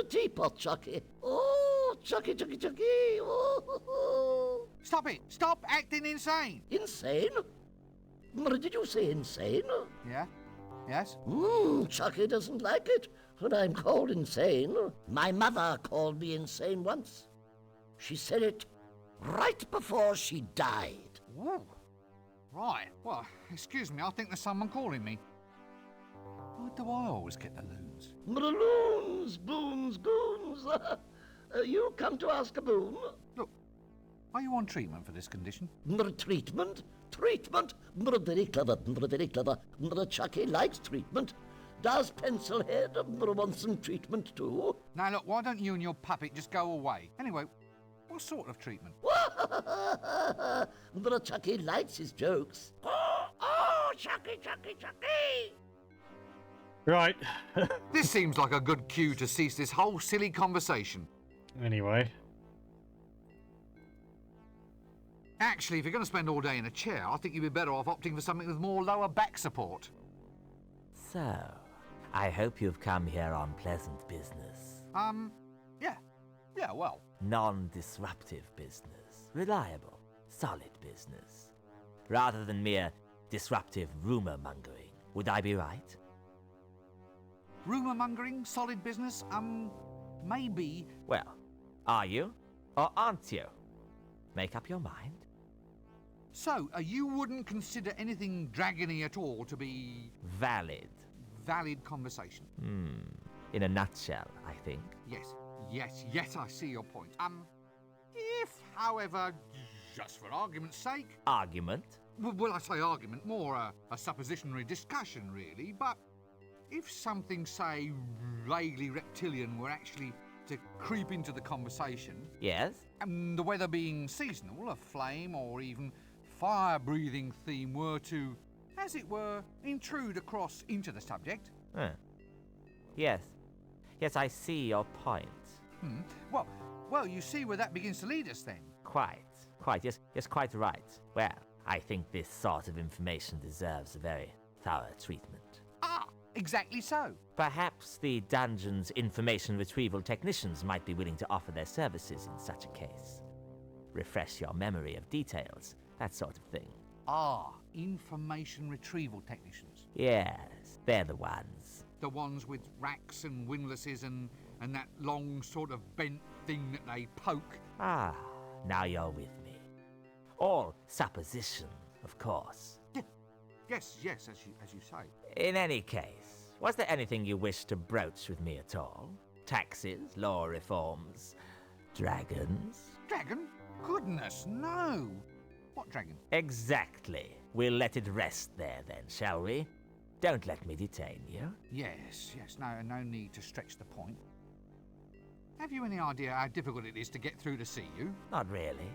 Teapot, Chucky. Oh, Chucky, Chucky, Chucky. Oh. Stop it! Stop acting insane! Insane? Did you say insane? Yeah? Yes? Chucky doesn't like it when I'm called insane. My mother called me insane once. She said it right before she died. Ooh. Right. Well, excuse me, I think there's someone calling me. Why do I always get the loons? Loons, boons, goons. You come to ask a boon? Look, are you on treatment for this condition? Treatment? Very clever, very clever. Chucky likes treatment. Does Pencilhead want some treatment too? Now look, why don't you and your puppet just go away? Anyway, what sort of treatment? Chucky likes his jokes. Oh, Chucky, Chucky, Chucky! Right. This seems like a good cue to cease this whole silly conversation. Anyway. Actually, if you're going to spend all day in a chair, I think you'd be better off opting for something with more lower back support. So, I hope you've come here on pleasant business. Yeah, well. Non-disruptive business. Reliable, solid business. Rather than mere disruptive rumor-mongering. Would I be right? Rumour-mongering, solid business, maybe. Well, are you? Or aren't you? Make up your mind. So, you wouldn't consider anything dragony at all to be... Valid. Valid conversation? In a nutshell, I think. Yes, I see your point. If, however, just for argument's sake... Argument? Well, I say argument, more a suppositionary discussion, really, but if something, say, vaguely reptilian were actually to creep into the conversation... Yes? And the weather being seasonal, a flame or even fire-breathing theme were to, as it were, intrude across into the subject... Yes, I see your point. Well, you see where that begins to lead us, then. Quite, yes, quite right. Well, I think this sort of information deserves a very thorough treatment. Exactly so. Perhaps the dungeon's information retrieval technicians might be willing to offer their services in such a case. Refresh your memory of details, that sort of thing. Information retrieval technicians. Yes, they're the ones. The ones with racks and windlasses and that long sort of bent thing that they poke. now you're with me. All supposition, of course. Yes, as you say. In any case, was there anything you wished to broach with me at all? Taxes, law reforms, dragons? Dragon? Goodness, no. What dragon? Exactly. We'll let it rest there then, shall we? Don't let me detain you. Yes, no need to stretch the point. Have you any idea how difficult it is to get through to see you? Not really.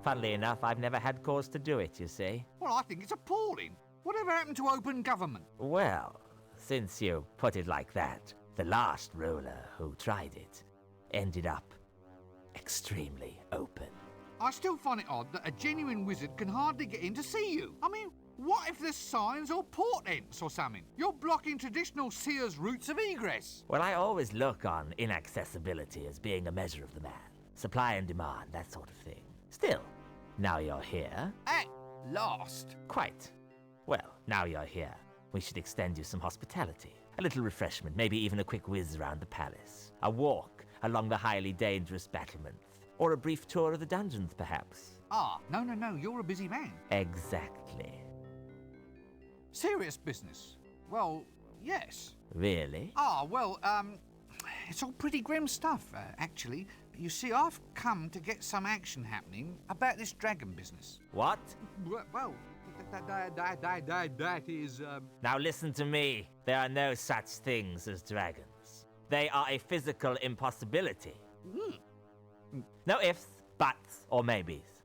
Funnily enough, I've never had cause to do it, you see. Well, I think it's appalling. Whatever happened to open government? Well, since you put it like that, the last ruler who tried it ended up extremely open. I still find it odd that a genuine wizard can hardly get in to see you. I mean, what if there's signs or portents or something? You're blocking traditional seers' routes of egress. Well, I always look on inaccessibility as being a measure of the man. Supply and demand, that sort of thing. Still, now you're here. At last. Quite. Well, now you're here. We should extend you some hospitality. A little refreshment, maybe even a quick whiz around the palace. A walk along the highly dangerous battlement. Or a brief tour of the dungeons, perhaps. Ah, no, you're a busy man. Exactly. Serious business? Well, yes. Really? Ah, well, it's all pretty grim stuff, actually. You see, I've come to get some action happening about this dragon business. What? Well, that is, Now listen to me. There are no such things as dragons. They are a physical impossibility. No ifs, buts, or maybes.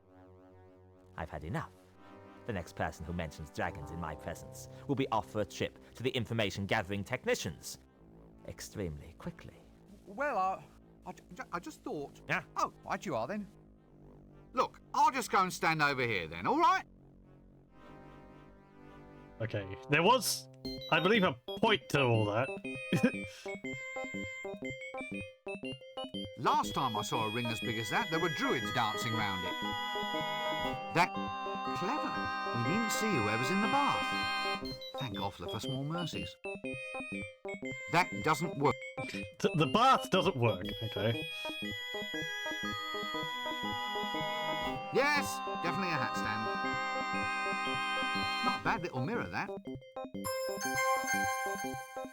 I've had enough. The next person who mentions dragons in my presence will be off for a trip to the information gathering technicians. Extremely quickly. Well, I just thought... Yeah? Oh, right you are then. Look, I'll just go and stand over here then, all right? Okay, there was, I believe, a point to all that. Last time I saw a ring as big as that, there were druids dancing round it. That clever. We didn't see whoever's in the bath. Thank God for small mercies. That doesn't work. The bath doesn't work, okay. Yes, definitely a hat stand. Not a bad little mirror, that.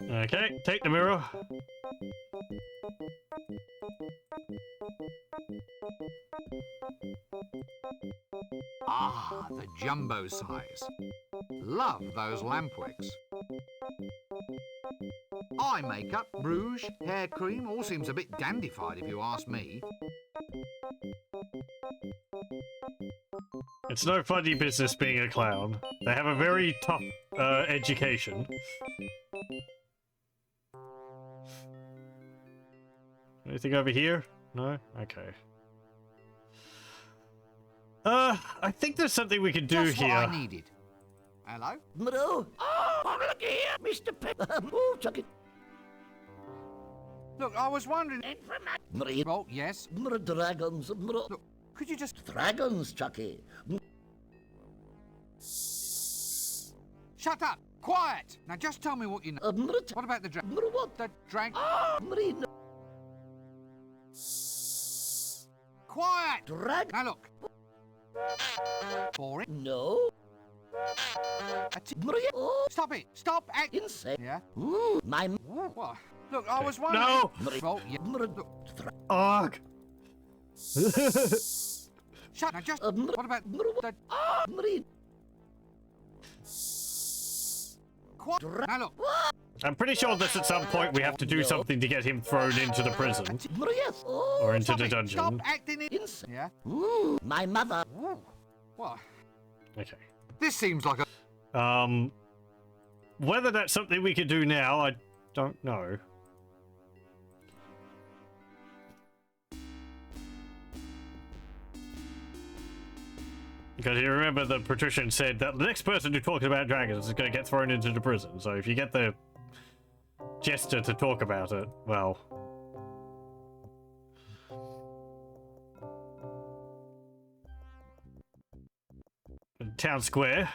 Okay, take the mirror. Ah, the jumbo size. Love those lampwicks. Eye makeup, rouge, hair cream, all seems a bit dandified if you ask me. It's no funny business being a clown. They have a very tough education. Anything over here? No? Okay. I think there's something we can do Just here. what I needed. Hello? Mro. Oh, look here, Mr. Oh, chuck it. Look, I was wondering... Mro. Oh, yes? Mro dragons. Mro. Look, could you just... Dragons, Chucky. Shut up! Quiet! Now just tell me what you know. What about the dragon? What? The dragon? Mro. Quiet! Drag. Now look. Boring. No. Oh. Stop it! Stop acting! Insane. Yeah? My... What? Look, I was wondering... No! Oh, yeah. Ugh! Shut now, just... What about... The... Quiet! Now look. I'm pretty sure that at some point we have to do something to get him thrown into the prison. Yes. Oh. Or into Stop the it. dungeon. Stop acting it. Insane. Yeah? My mother. What? Okay. This seems like a... Whether that's something we can do now, I don't know. Because you remember the patrician said that the next person who talks about dragons is going to get thrown into the prison. So if you get the jester to talk about it, well... Town square.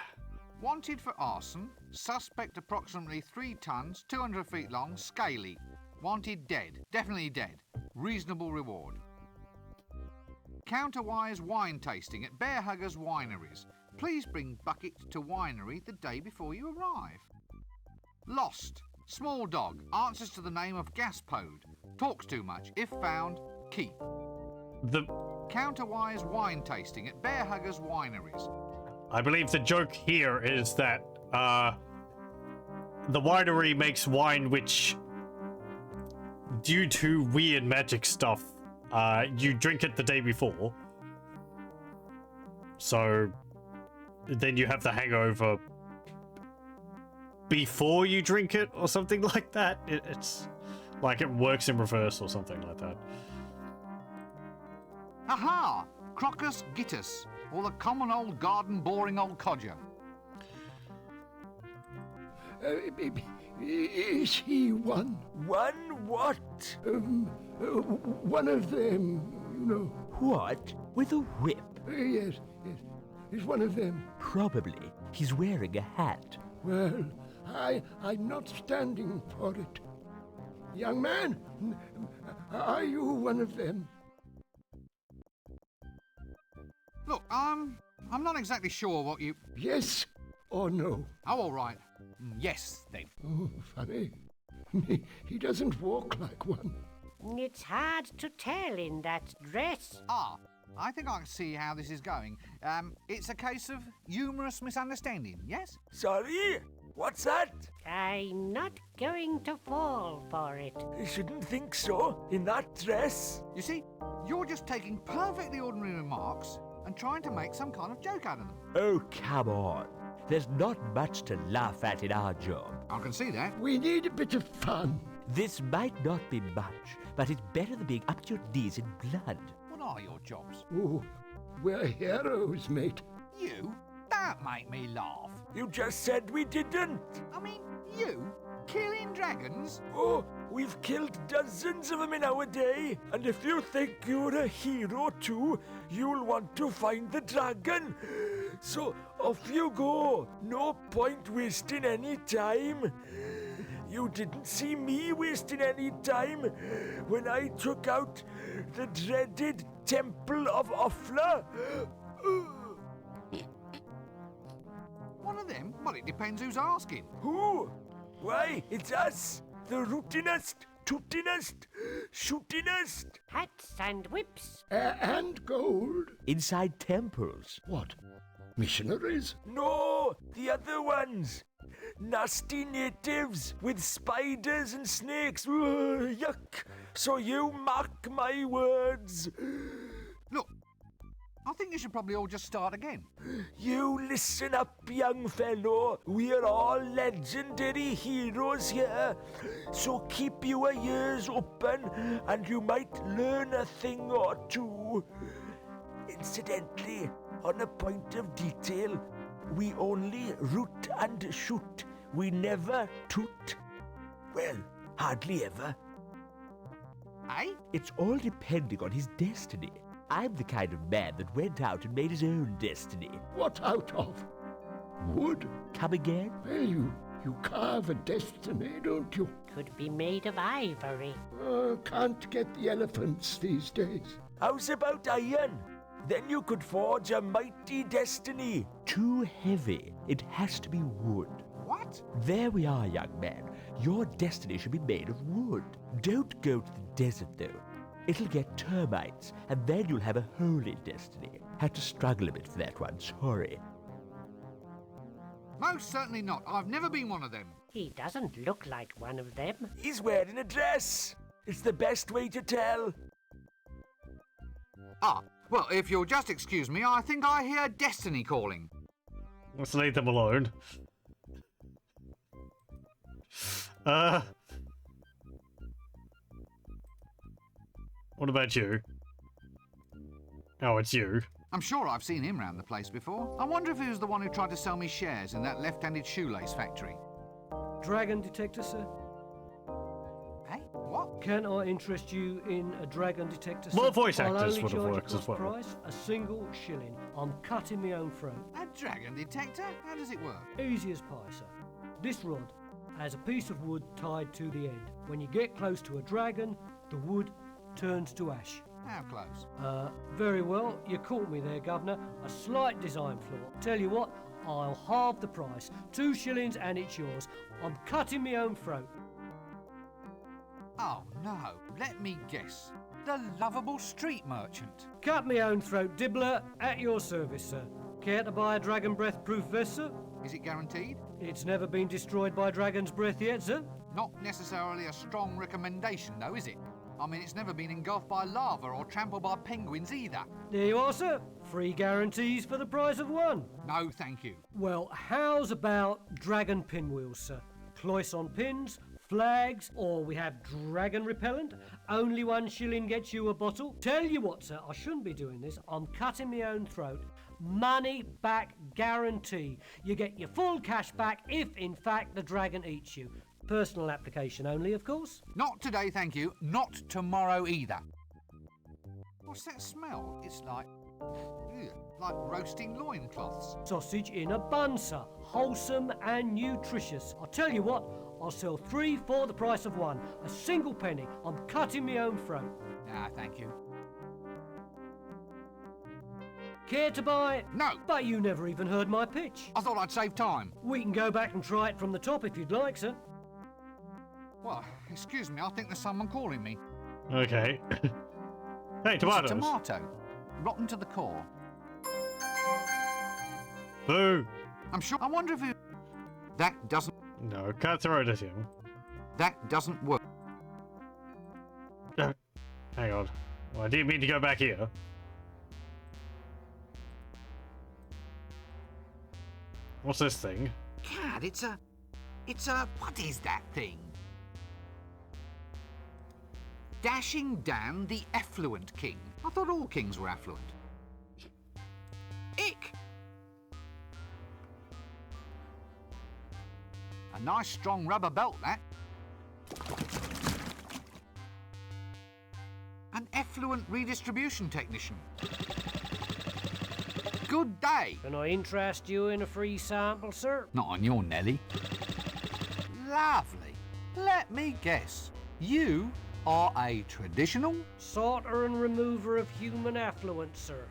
Wanted for arson. Suspect approximately 3 tons, 200 feet long, scaly. Wanted dead. Definitely dead. Reasonable reward. Counterwise wine tasting at Bear Huggers Wineries. Please bring bucket to winery the day before you arrive. Lost. Small dog. Answers to the name of Gaspode. Talks too much. If found, keep. The Counterwise wine tasting at Bear Huggers Wineries. I believe the joke here is that the winery makes wine which, due to weird magic stuff, you drink it the day before. So then you have the hangover before you drink it or something like that. It's like it works in reverse or something like that. Aha! Crocus gittus, or the common old garden boring old codger. Is he one? One what? One of them, you know. What? With a whip? Yes. He's one of them. Probably. He's wearing a hat. Well, I'm not standing for it. Young man, are you one of them? Look, I'm not exactly sure what you... Yes or no? Oh, all right. Yes, then. Oh, funny. He doesn't walk like one. It's hard to tell in that dress. Ah, I think I can see how this is going. It's a case of humorous misunderstanding, yes? Sorry? What's that? I'm not going to fall for it. I shouldn't think so, in that dress. You see, you're just taking perfectly ordinary remarks and trying to make some kind of joke out of them. Oh, come on. There's not much to laugh at in our job. I can see that. We need a bit of fun. This might not be much, but it's better than being up to your knees in blood. What are your jobs? Oh, we're heroes, mate. You? Don't make me laugh. You just said we didn't. I mean, you? Killing dragons? Oh, we've killed dozens of them in our day. And if you think you're a hero too, you'll want to find the dragon. So off you go. No point wasting any time. You didn't see me wasting any time when I took out the dreaded Temple of Offla. One of them? Well, it depends who's asking. Who? Why, it's us. The rootinest, tootinest, shootinest. Hats and whips. And gold. Inside temples. What? Missionaries? No, the other ones. Nasty natives with spiders and snakes. Ugh, yuck. So you mark my words. Look, I think you should probably all just start again. You listen up, young fellow. We're all legendary heroes here. So keep your ears open and you might learn a thing or two. Incidentally, on a point of detail, we only root and shoot. We never toot. Well, hardly ever. Eh? It's all depending on his destiny. I'm the kind of man that went out and made his own destiny. What out of? Wood? Come again? Well, you carve a destiny, don't you? Could be made of ivory. Can't get the elephants these days. How's about iron? Then you could forge a mighty destiny. Too heavy. It has to be wood. What? There we are, young man. Your destiny should be made of wood. Don't go to the desert, though. It'll get termites, and then you'll have a hole in destiny. Had to struggle a bit for that one, sorry. Most certainly not. I've never been one of them. He doesn't look like one of them. He's wearing a dress. It's the best way to tell. Ah, well, if you'll just excuse me, I think I hear destiny calling. Let's leave them alone. What about you? Oh, it's you. I'm sure I've seen him round the place before. I wonder if he was the one who tried to sell me shares in that left-handed shoelace factory. Dragon detector, sir. Eh? What? Can I interest you in a dragon detector, sir? Well, voice I'll actors only would have charge worked you as well. price, a single shilling. I'm cutting my own throat. A dragon detector? How does it work? Easy as pie, sir. This rod has a piece of wood tied to the end. When you get close to a dragon, the wood turns to ash. How close? Very well, you caught me there, Governor. A slight design flaw. Tell you what, I'll halve the price. 2 shillings and it's yours. I'm cutting my own throat. Oh no, let me guess. The lovable street merchant. Cut my own throat, Dibbler, at your service, sir. Care to buy a dragon breath-proof vest, sir? Is it guaranteed? It's never been destroyed by dragon's breath yet, sir. Not necessarily a strong recommendation though, is it? I mean, it's never been engulfed by lava or trampled by penguins either. There you are, sir. Free guarantees for the price of one. No, thank you. Well, how's about dragon pinwheels, sir? Cloisson pins, flags, or we have dragon repellent. Only 1 shilling gets you a bottle. Tell you what, sir, I shouldn't be doing this. I'm cutting my own throat. Money back guarantee. You get your full cash back if, in fact, the dragon eats you. Personal application only, of course. Not today, thank you. Not tomorrow either. What's that smell? It's like roasting loincloths. Sausage in a bun, sir. Wholesome and nutritious. I'll tell you what, I'll sell 3 for the price of 1. A single penny. I'm cutting my own throat. Ah, thank you. Care to buy? No. But you never even heard my pitch. I thought I'd save time. We can go back and try it from the top if you'd like, sir. Well, excuse me, I think there's someone calling me. Okay. Hey, tomatoes. It's a tomato. Rotten to the core. Boo. I'm sure. I wonder if it... That doesn't... No, can't throw it at him. That doesn't work. Hang on. Well, I didn't mean to go back here. What's this thing? Cad, it's a... What is that thing? Dashing Dan, the affluent king. I thought all kings were affluent. Ick! A nice strong rubber belt, that. An effluent redistribution technician. Good day. Can I interest you in a free sample, sir? Not on your Nelly. Lovely. Let me guess. You are a traditional... Sorter and remover of human affluent, sir.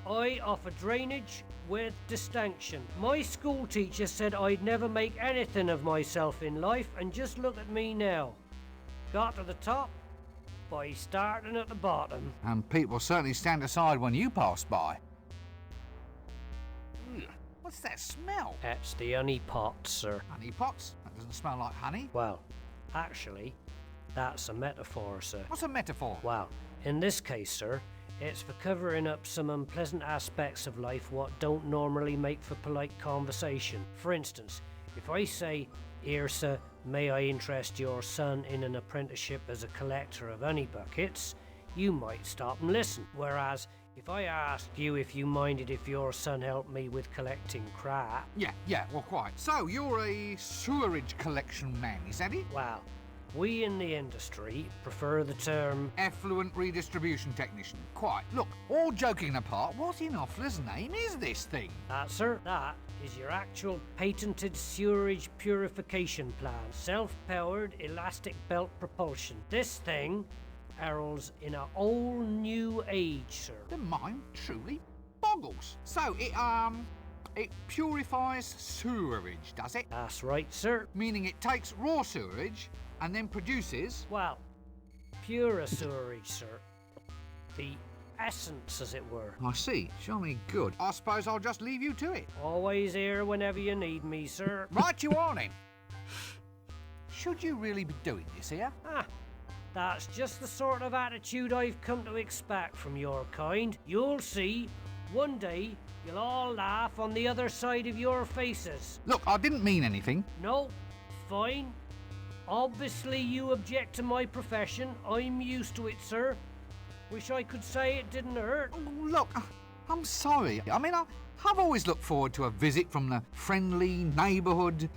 I offer drainage with distinction. My school teacher said I'd never make anything of myself in life, and just look at me now. Got to the top by starting at the bottom. And people certainly stand aside when you pass by. Ugh, what's that smell? That's the honey pot, sir. Honey pots? That doesn't smell like honey. Well, actually, that's a metaphor, sir. What's a metaphor? Well, in this case, sir, it's for covering up some unpleasant aspects of life what don't normally make for polite conversation. For instance, if I say, "Here, sir, may I interest your son in an apprenticeship as a collector of honey buckets?" you might stop and listen. Whereas, if I asked you if you minded if your son helped me with collecting crap... Yeah, well, quite. So, you're a sewerage collection man, is that it? Well, we in the industry prefer the term... Effluent redistribution technician. Quite. Look, all joking apart, what in Offler's name is this thing? Sir, that is your actual patented sewerage purification plant. Self-powered elastic belt propulsion. This thing heralds in a whole new age, sir. The mind truly boggles. So, it purifies sewerage, does it? That's right, sir. Meaning it takes raw sewerage and then produces... Well, pure sewerage, sir. The essence, as it were. I see. Jolly good. I suppose I'll just leave you to it. Always here whenever you need me, sir. Right you are, then. Should you really be doing this here? That's just the sort of attitude I've come to expect from your kind. You'll see, one day you'll all laugh on the other side of your faces. Look, I didn't mean anything. No, fine. Obviously you object to my profession. I'm used to it, sir. Wish I could say it didn't hurt. Oh, look, I'm sorry. I mean, I've always looked forward to a visit from the friendly neighbourhood...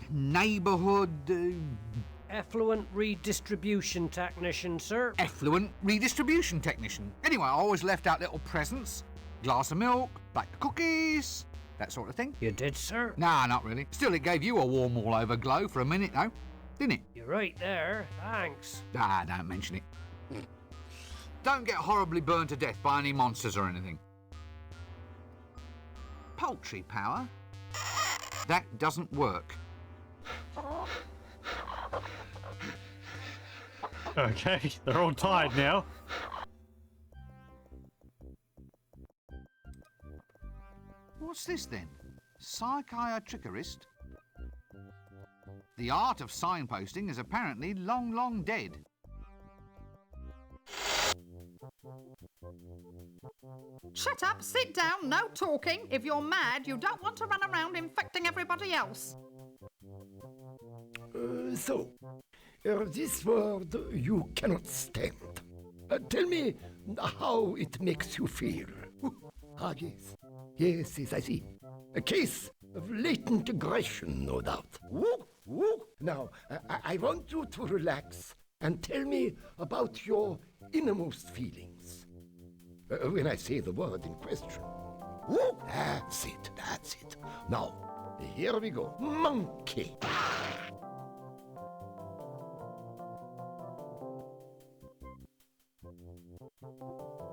Effluent redistribution technician, sir. Effluent redistribution technician. Anyway, I always left out little presents. Glass of milk, bag of cookies, that sort of thing. You did, sir? Nah, not really. Still, it gave you a warm all-over glow for a minute, though, didn't it? You're right there. Thanks. Don't mention it. Don't get horribly burned to death by any monsters or anything. Poultry power? That doesn't work. Okay, they're all tired now. What's this then? Psychiatricist? The art of signposting is apparently long, long dead. Shut up, sit down, no talking. If you're mad, you don't want to run around infecting everybody else. This word you cannot stand. Tell me how it makes you feel. Ah, yes. Yes, yes, I see. A case of latent aggression, no doubt. Now, I want you to relax and tell me about your innermost feelings. When I say the word in question. That's it, that's it. Now, here we go. Monkey.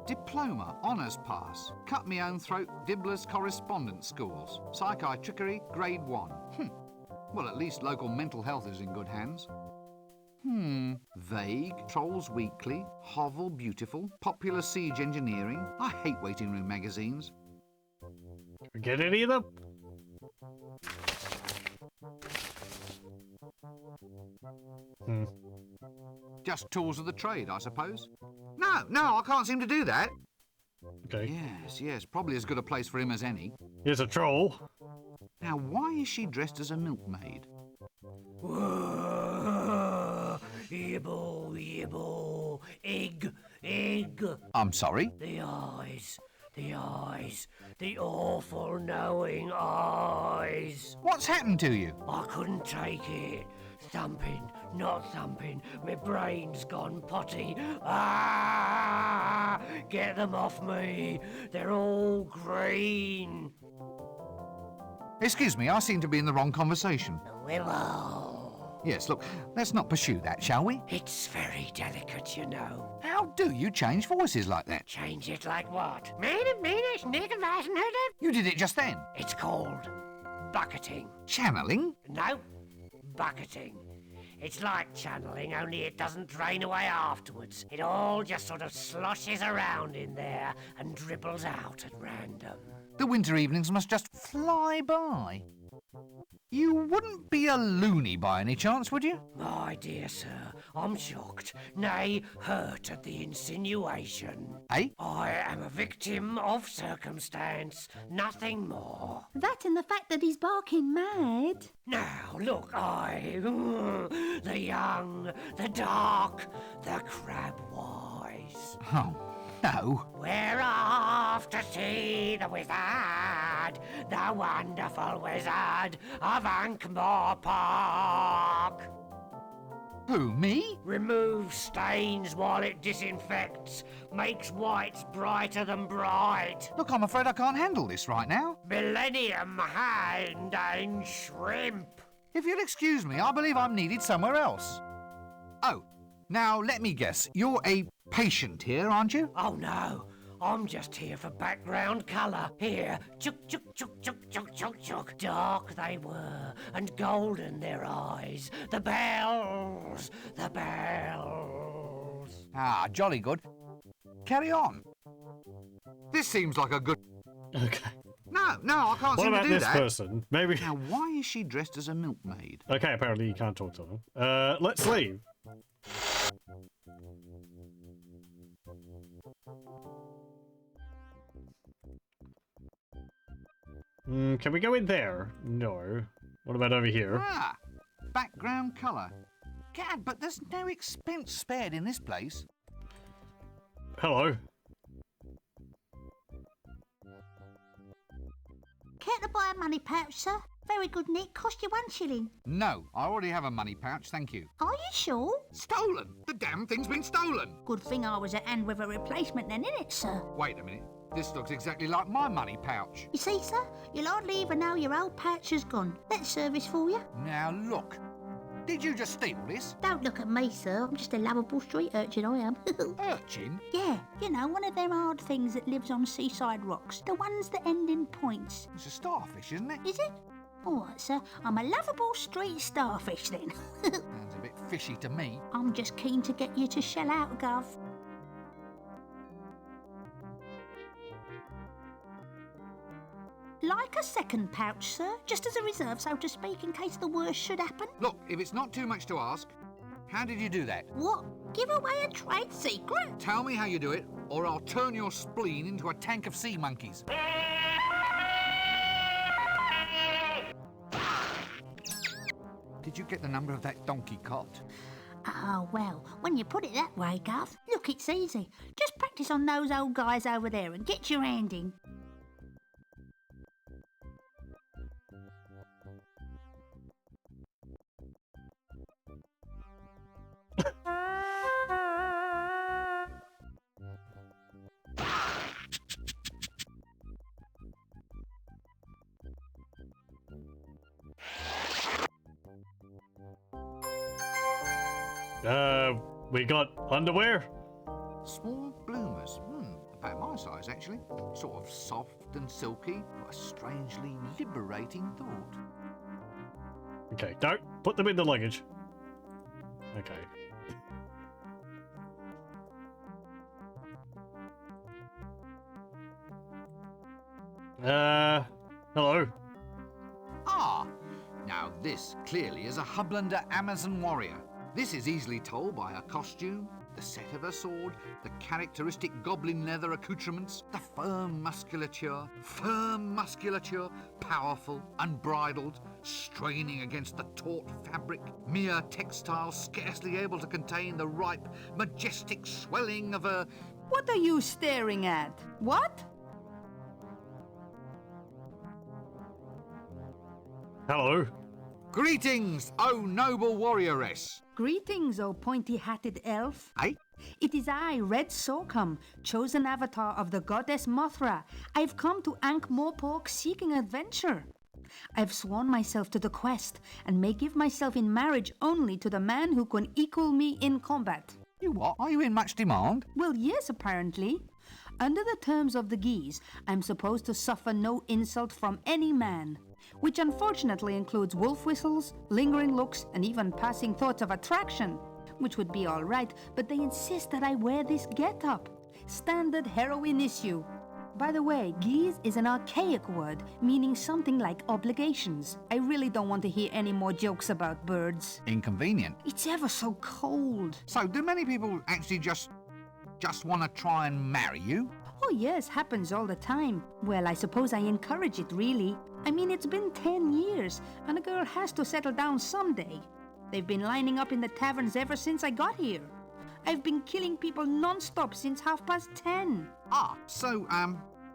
Diploma, honours pass, cut me own throat, Dibbler's correspondence schools, psychiatrickery, grade 1. Well, at least local mental health is in good hands. Vague, Trolls Weekly, Hovel Beautiful, Popular Siege Engineering. I hate waiting room magazines. Get any of them? Just tools of the trade, I suppose. No, I can't seem to do that. Okay. Yes, probably as good a place for him as any. Here's a troll. Now, why is she dressed as a milkmaid? Yibble, yibble, egg. I'm sorry? The eyes, the awful knowing eyes. What's happened to you? I couldn't take it. Thumping, not thumping, my brain's gone potty. Ah! Get them off me. They're all green. Excuse me, I seem to be in the wrong conversation. Willow. Yes, look, let's not pursue that, shall we? It's very delicate, you know. How do you change voices like that? Change it like what? You did it just then. It's called bucketing. Channeling? No, bucketing. It's like channeling, only it doesn't drain away afterwards. It all just sort of sloshes around in there and dribbles out at random. The winter evenings must just fly by. You wouldn't be a loony by any chance, would you? My dear sir, I'm shocked, nay, hurt at the insinuation. Eh? I am a victim of circumstance, nothing more. That and the fact that he's barking mad. Now, look, the young, the dark, the crab-wise. Oh, no. We're off to see the wizard, the wonderful wizard of Anhk-Morpork. Who, me? Removes stains while it disinfects, makes whites brighter than bright. Look, I'm afraid I can't handle this right now. Millennium hand and shrimp. If you'll excuse me, I believe I'm needed somewhere else. Oh, now let me guess. You're a patient here, aren't you? Oh no, I'm just here for background colour. Here, chuk chuk chuk chuk chuk chuk chuk. Dark they were, and golden their eyes. The bells, the bells. Ah, jolly good. Carry on. This seems like a good... Okay. No, I can't What seem to about do this that. person? Maybe. Now, why is she dressed as a milkmaid? Okay, apparently you can't talk to them. Let's leave. Can we go in there? No. What about over here? Ah, background colour. Gad, but there's no expense spared in this place. Hello. Care to buy a money pouch, sir? Very good, Nick. Cost you 1 shilling. No, I already have a money pouch, thank you. Are you sure? Stolen! The damn thing's been stolen! Good thing I was at hand with a replacement then, innit, sir? Wait a minute. This looks exactly like my money pouch. You see, sir? You'll hardly even know your old pouch has gone. Let's service for you. Now look, Did you just steal this? Don't look at me, sir. I'm just a lovable street urchin, I am. Urchin? Yeah, you know, one of them hard things that lives on seaside rocks. The ones that end in points. It's a starfish, isn't it? Is it? All right, sir. I'm a lovable street starfish, then. Sounds a bit fishy to me. I'm just keen to get you to shell out, Gov. Like a second pouch, sir, just as a reserve, so to speak, in case the worst should happen. Look, if it's not too much to ask, how did you do that? What? Give away a trade secret? Tell me how you do it, or I'll turn your spleen into a tank of sea monkeys. Did you get the number of that donkey cot? Oh, well, when you put it that way, Gov, look, it's easy. Just practice on those old guys over there and get your hand in. We got underwear? Small bloomers. About my size, actually. Sort of soft and silky. What a strangely liberating thought. Okay, don't put them in the luggage. Okay. Hello. Ah, now this clearly is a Hublander Amazon warrior. This is easily told by her costume, the set of her sword, the characteristic goblin leather accoutrements, the firm musculature, powerful, unbridled, straining against the taut fabric, mere textile scarcely able to contain the ripe, majestic swelling of her... What are you staring at? What? Hello. Greetings, O noble warrioress. Greetings, O pointy-hatted elf. Eh? It is I, Red Sorghum, chosen avatar of the goddess Mothra. I've come to Anhk-Morpork seeking adventure. I've sworn myself to the quest, and may give myself in marriage only to the man who can equal me in combat. You what? Are you in much demand? Well, yes, apparently. Under the terms of the Geese, I'm supposed to suffer no insult from any man, which unfortunately includes wolf whistles, lingering looks, and even passing thoughts of attraction, which would be all right, but they insist that I wear this get-up. Standard heroine issue. By the way, geese is an archaic word, meaning something like obligations. I really don't want to hear any more jokes about birds. Inconvenient. It's ever so cold. So, do many people actually just want to try and marry you? Oh yes, happens all the time. Well, I suppose I encourage it, really. I mean, it's been 10 years, and a girl has to settle down someday. They've been lining up in the taverns ever since I got here. I've been killing people non-stop since 10:30. Ah, so,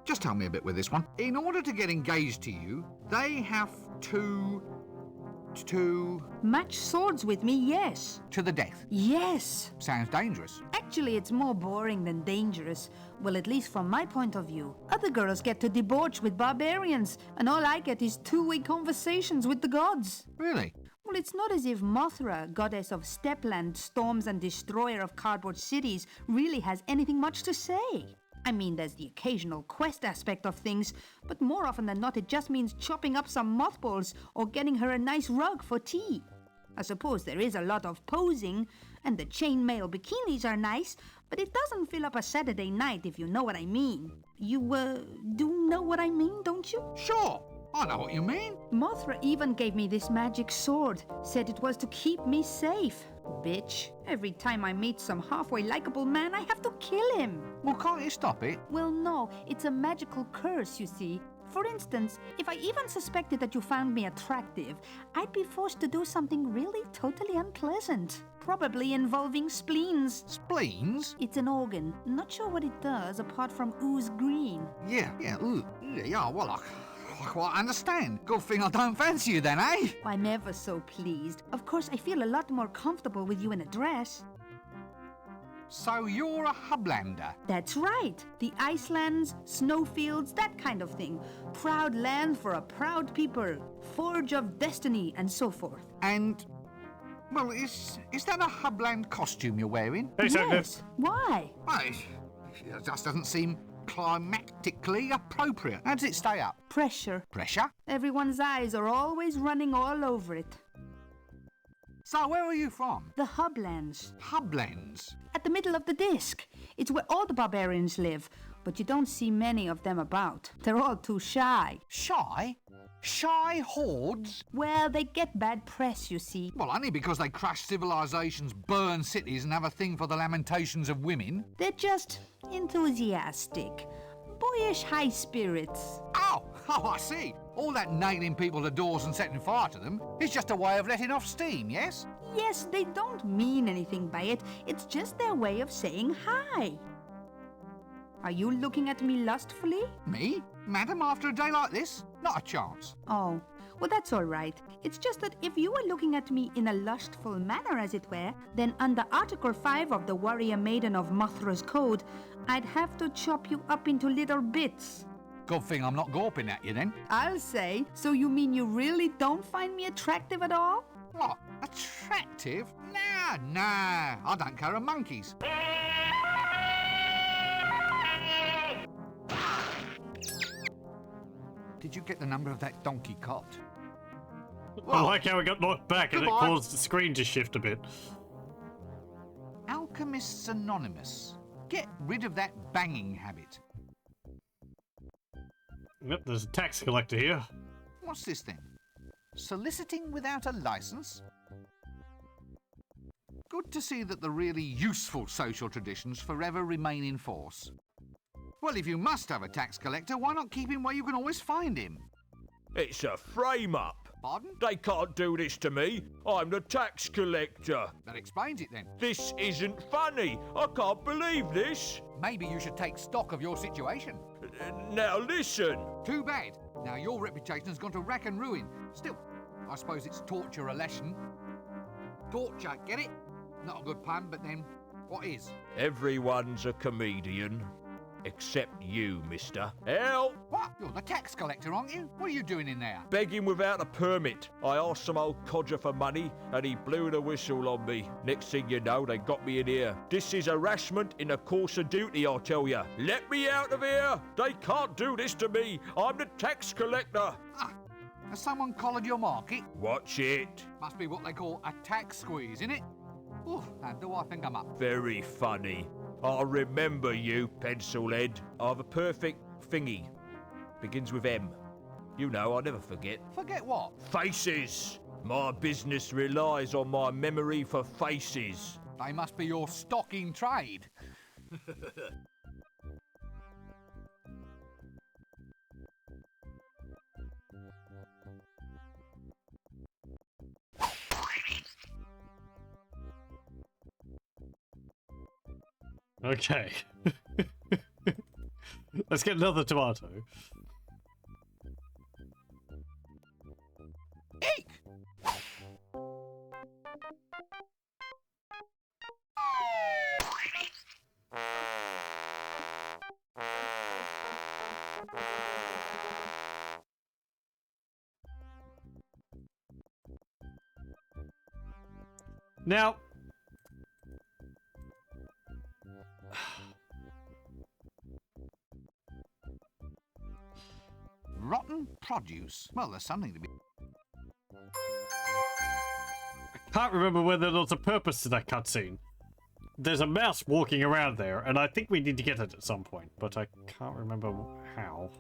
just tell me a bit with this one. In order to get engaged to you, they have to match swords with me, yes. To the death? Yes. Sounds dangerous. Actually, it's more boring than dangerous. Well, at least from my point of view. Other girls get to debauch with barbarians, and all I get is two-way conversations with the gods. Really? Well, it's not as if Mothra, goddess of Stepland, storms and destroyer of cardboard cities, really has anything much to say. I mean, there's the occasional quest aspect of things, but more often than not it just means chopping up some mothballs or getting her a nice rug for tea. I suppose there is a lot of posing, and the chainmail bikinis are nice, but it doesn't fill up a Saturday night, if you know what I mean. You, do know what I mean, don't you? Sure, I know what you mean. Mothra even gave me this magic sword, said it was to keep me safe. Bitch, every time I meet some halfway likable man, I have to kill him. Well, can't you stop it? Well, no, it's a magical curse, you see. For instance, if I even suspected that you found me attractive, I'd be forced to do something really totally unpleasant. Probably involving spleens. Spleens? It's an organ. Not sure what it does apart from ooze green. Yeah, well, I quite understand. Good thing I don't fancy you then, eh? I'm ever so pleased. Of course, I feel a lot more comfortable with you in a dress. So you're a Hublander? That's right. The Icelands, snowfields, that kind of thing. Proud land for a proud people. Forge of destiny, and so forth. And Well, is that a Hubland costume you're wearing? Hey, Yes. Why? Well, it just doesn't seem climatically appropriate. How does it stay up? Pressure. Pressure? Everyone's eyes are always running all over it. So, where are you from? The Hublands. Hublands? At the middle of the disc. It's where all the barbarians live, but you don't see many of them about. They're all too shy. Shy? Shy hordes? Well, they get bad press, you see. Well, only because they crush civilizations, burn cities, and have a thing for the lamentations of women. They're just enthusiastic. Boyish high spirits. Oh, I see. All that nailing people to doors and setting fire to them is just a way of letting off steam, yes? Yes, they don't mean anything by it. It's just their way of saying hi. Are you looking at me lustfully? Me? Madam, after a day like this? Not a chance. Oh, well, that's all right. It's just that if you were looking at me in a lustful manner, as it were, then under Article 5 of the Warrior Maiden of Mothra's Code, I'd have to chop you up into little bits. Good thing I'm not gawping at you, then. I'll say. So you mean you really don't find me attractive at all? What? Attractive? Nah, I don't care a monkey's. Did you get the number of that donkey cot? I like how it got knocked back and it goodbye. caused the screen to shift a bit. Alchemists Anonymous. Get rid of that banging habit. Yep, there's a tax collector here. What's this then? Soliciting without a license? Good to see that the really useful social traditions forever remain in force. Well, if you must have a tax collector, why not keep him where you can always find him? It's a frame-up. Pardon? They can't do this to me. I'm the tax collector. That explains it then. This isn't funny. I can't believe this. Maybe you should take stock of your situation. Now listen. Too bad. Now your reputation's gone to rack and ruin. Still, I suppose it's torture a lesson. Torture, get it? Not a good pun, but then, what is? Everyone's a comedian. Except you, mister. Help! What? You're the tax collector, aren't you? What are you doing in there? Begging without a permit. I asked some old codger for money and he blew the whistle on me. Next thing you know, they got me in here. This is harassment in the course of duty, I tell you. Let me out of here! They can't do this to me. I'm the tax collector. Ah, has someone collared your market? Watch it. Must be what they call a tax squeeze, innit? Ooh, and do I think I'm up? Very funny. I'll remember you, pencilhead. I've a perfect thingy. Begins with M. You know, I never forget. Forget what? Faces! My business relies on my memory for faces. They must be your stock in trade. Okay. Let's get another tomato. Eek! Now, Rotten produce. Well, there's something to be... can't remember whether there's a purpose to that cutscene. There's a mouse walking around there, and I think we need to get it at some point, but I can't remember how.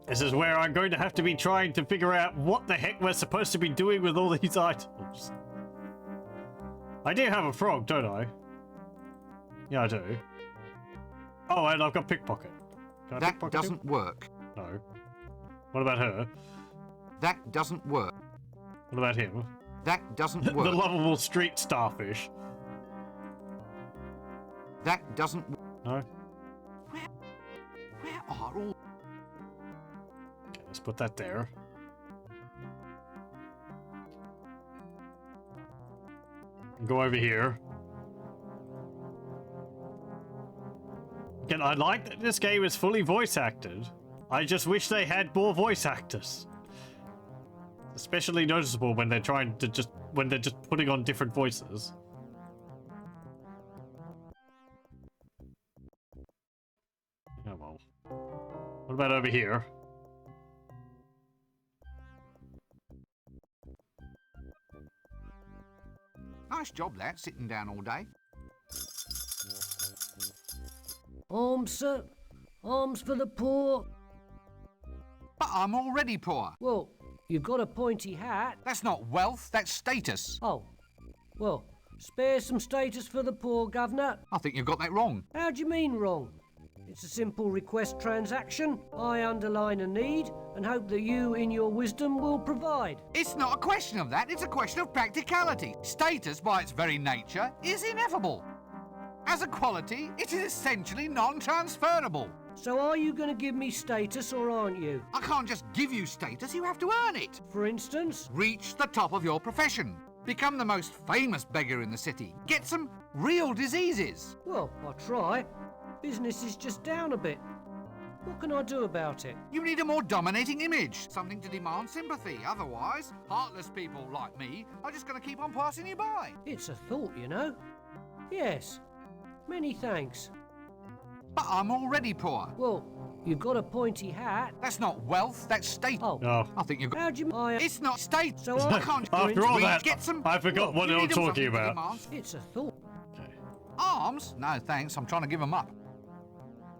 This is where I'm going to have to be trying to figure out what the heck we're supposed to be doing with all these items. I do have a frog, don't I? Yeah, I do. Oh, and I've got pickpocket. Can I That pickpocket doesn't him? work. No. What about her? That doesn't work. What about him? That doesn't The work. lovable street starfish. That doesn't... No? Where are all... Okay, let's put that there. Go over here. Again, I like that this game is fully voice acted. I just wish they had more voice actors. Especially noticeable when they're when they're just putting on different voices. Oh well. What about over here? Nice job, that, sitting down all day. Alms, sir. Alms for the poor. But I'm already poor. Well, you've got a pointy hat. That's not wealth, that's status. Oh, well, spare some status for the poor, Governor. I think you've got that wrong. How do you mean wrong? It's a simple request transaction. I underline a need and hope that you, in your wisdom, will provide. It's not a question of that, it's a question of practicality. Status, by its very nature, is ineffable. As a quality, it is essentially non-transferable. So are you going to give me status or aren't you? I can't just give you status, you have to earn it. For instance? Reach the top of your profession. Become the most famous beggar in the city. Get some real diseases. Well, I'll try. Business is just down a bit. What can I do about it? You need a more dominating image, something to demand sympathy. Otherwise, heartless people like me are just going to keep on passing you by. It's a thought, you know. Yes. Many thanks. But I'm already poor. Well, you've got a pointy hat. That's not wealth, that's state. Oh. No. I think you've got... How do you... It's not state. So I can't... After all that, get some... I forgot what you they were need them talking something to about. demand. It's a thought. Arms? No, thanks. I'm trying to give them up.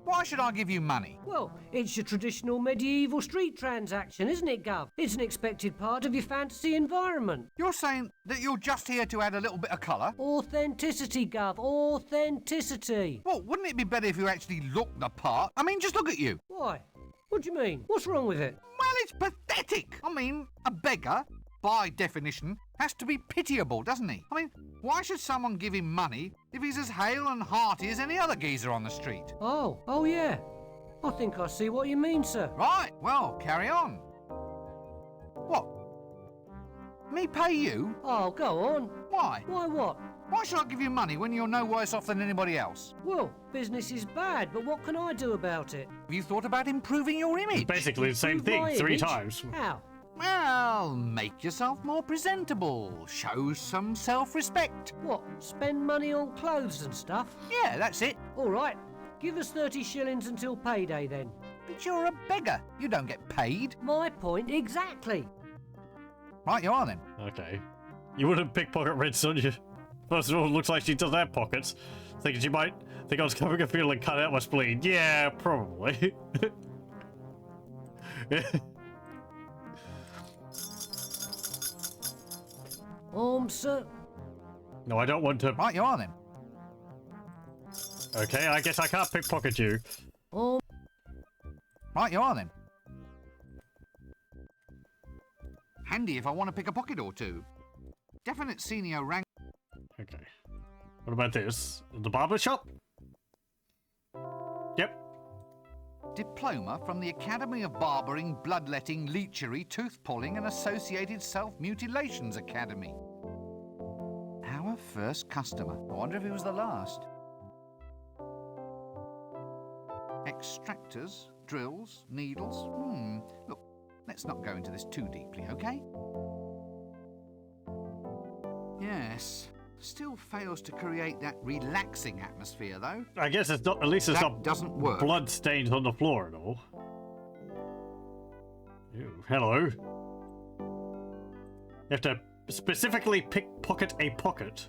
Why should I give you money? Well, it's your traditional medieval street transaction, isn't it, Gov? It's an expected part of your fantasy environment. You're saying that you're just here to add a little bit of colour? Authenticity, Gov. Authenticity. Well, wouldn't it be better if you actually looked the part? I mean, just look at you. Why? What do you mean? What's wrong with it? Well, it's pathetic. I mean, a beggar, by definition, has to be pitiable, doesn't he? I mean, why should someone give him money if he's as hale and hearty as any other geezer on the street? Oh yeah. I think I see what you mean, sir. Right, well, carry on. What? Me pay you? Oh, go on. Why? Why what? Why should I give you money when you're no worse off than anybody else? Well, business is bad, but what can I do about it? Have you thought about improving your image? Basically the same Improve my thing 3 image? times. How? Well, make yourself more presentable. Show some self-respect. What, spend money on clothes and stuff? Yeah, that's it. All right, give us 30 shillings until payday then. But you're a beggar. You don't get paid. My point exactly. Right, you are then. Okay. You wouldn't pickpocket Rince, would you? First of all, it looks like she doesn't have pockets. Thinking she might think I was covering a field and cut out my spleen. Yeah, probably. Sir. No, I don't want to. Right, you are then. Okay, I guess I can't pickpocket you. Right, you are then. Handy if I want to pick a pocket or two. Definite senior rank. Okay. What about this? The barber shop? Yep. Diploma from the Academy of Barbering, Bloodletting, Leechery, Tooth-Pulling and Associated Self-Mutilations Academy. Our first customer. I wonder if he was the last. Extractors, drills, needles. Look, let's not go into this too deeply, okay? Yes. Still fails to create that relaxing atmosphere, though. I guess it's not. At least it's That not doesn't work. blood stains on the floor at all. Ew, hello. You have to specifically pickpocket a pocket.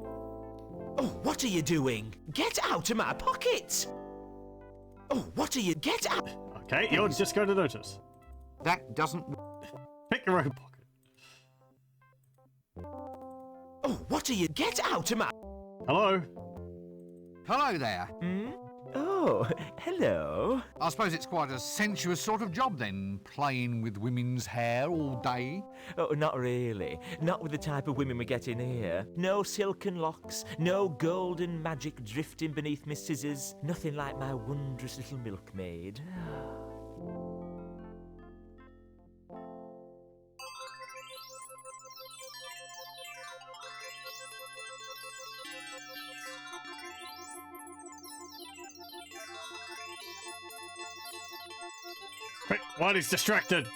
Oh, what are you doing? Get out of my pocket! Oh, what are you... Get out! Okay, you're just going to notice. That doesn't... Pick your own pocket. Oh, what are you... Get out of my... Hello? Hello there. Hmm? Oh, hello. I suppose it's quite a sensuous sort of job then, playing with women's hair all day. Oh, not really. Not with the type of women we get in here. No silken locks, no golden magic drifting beneath my scissors. Nothing like my wondrous little milkmaid. Quick, while he's distracted.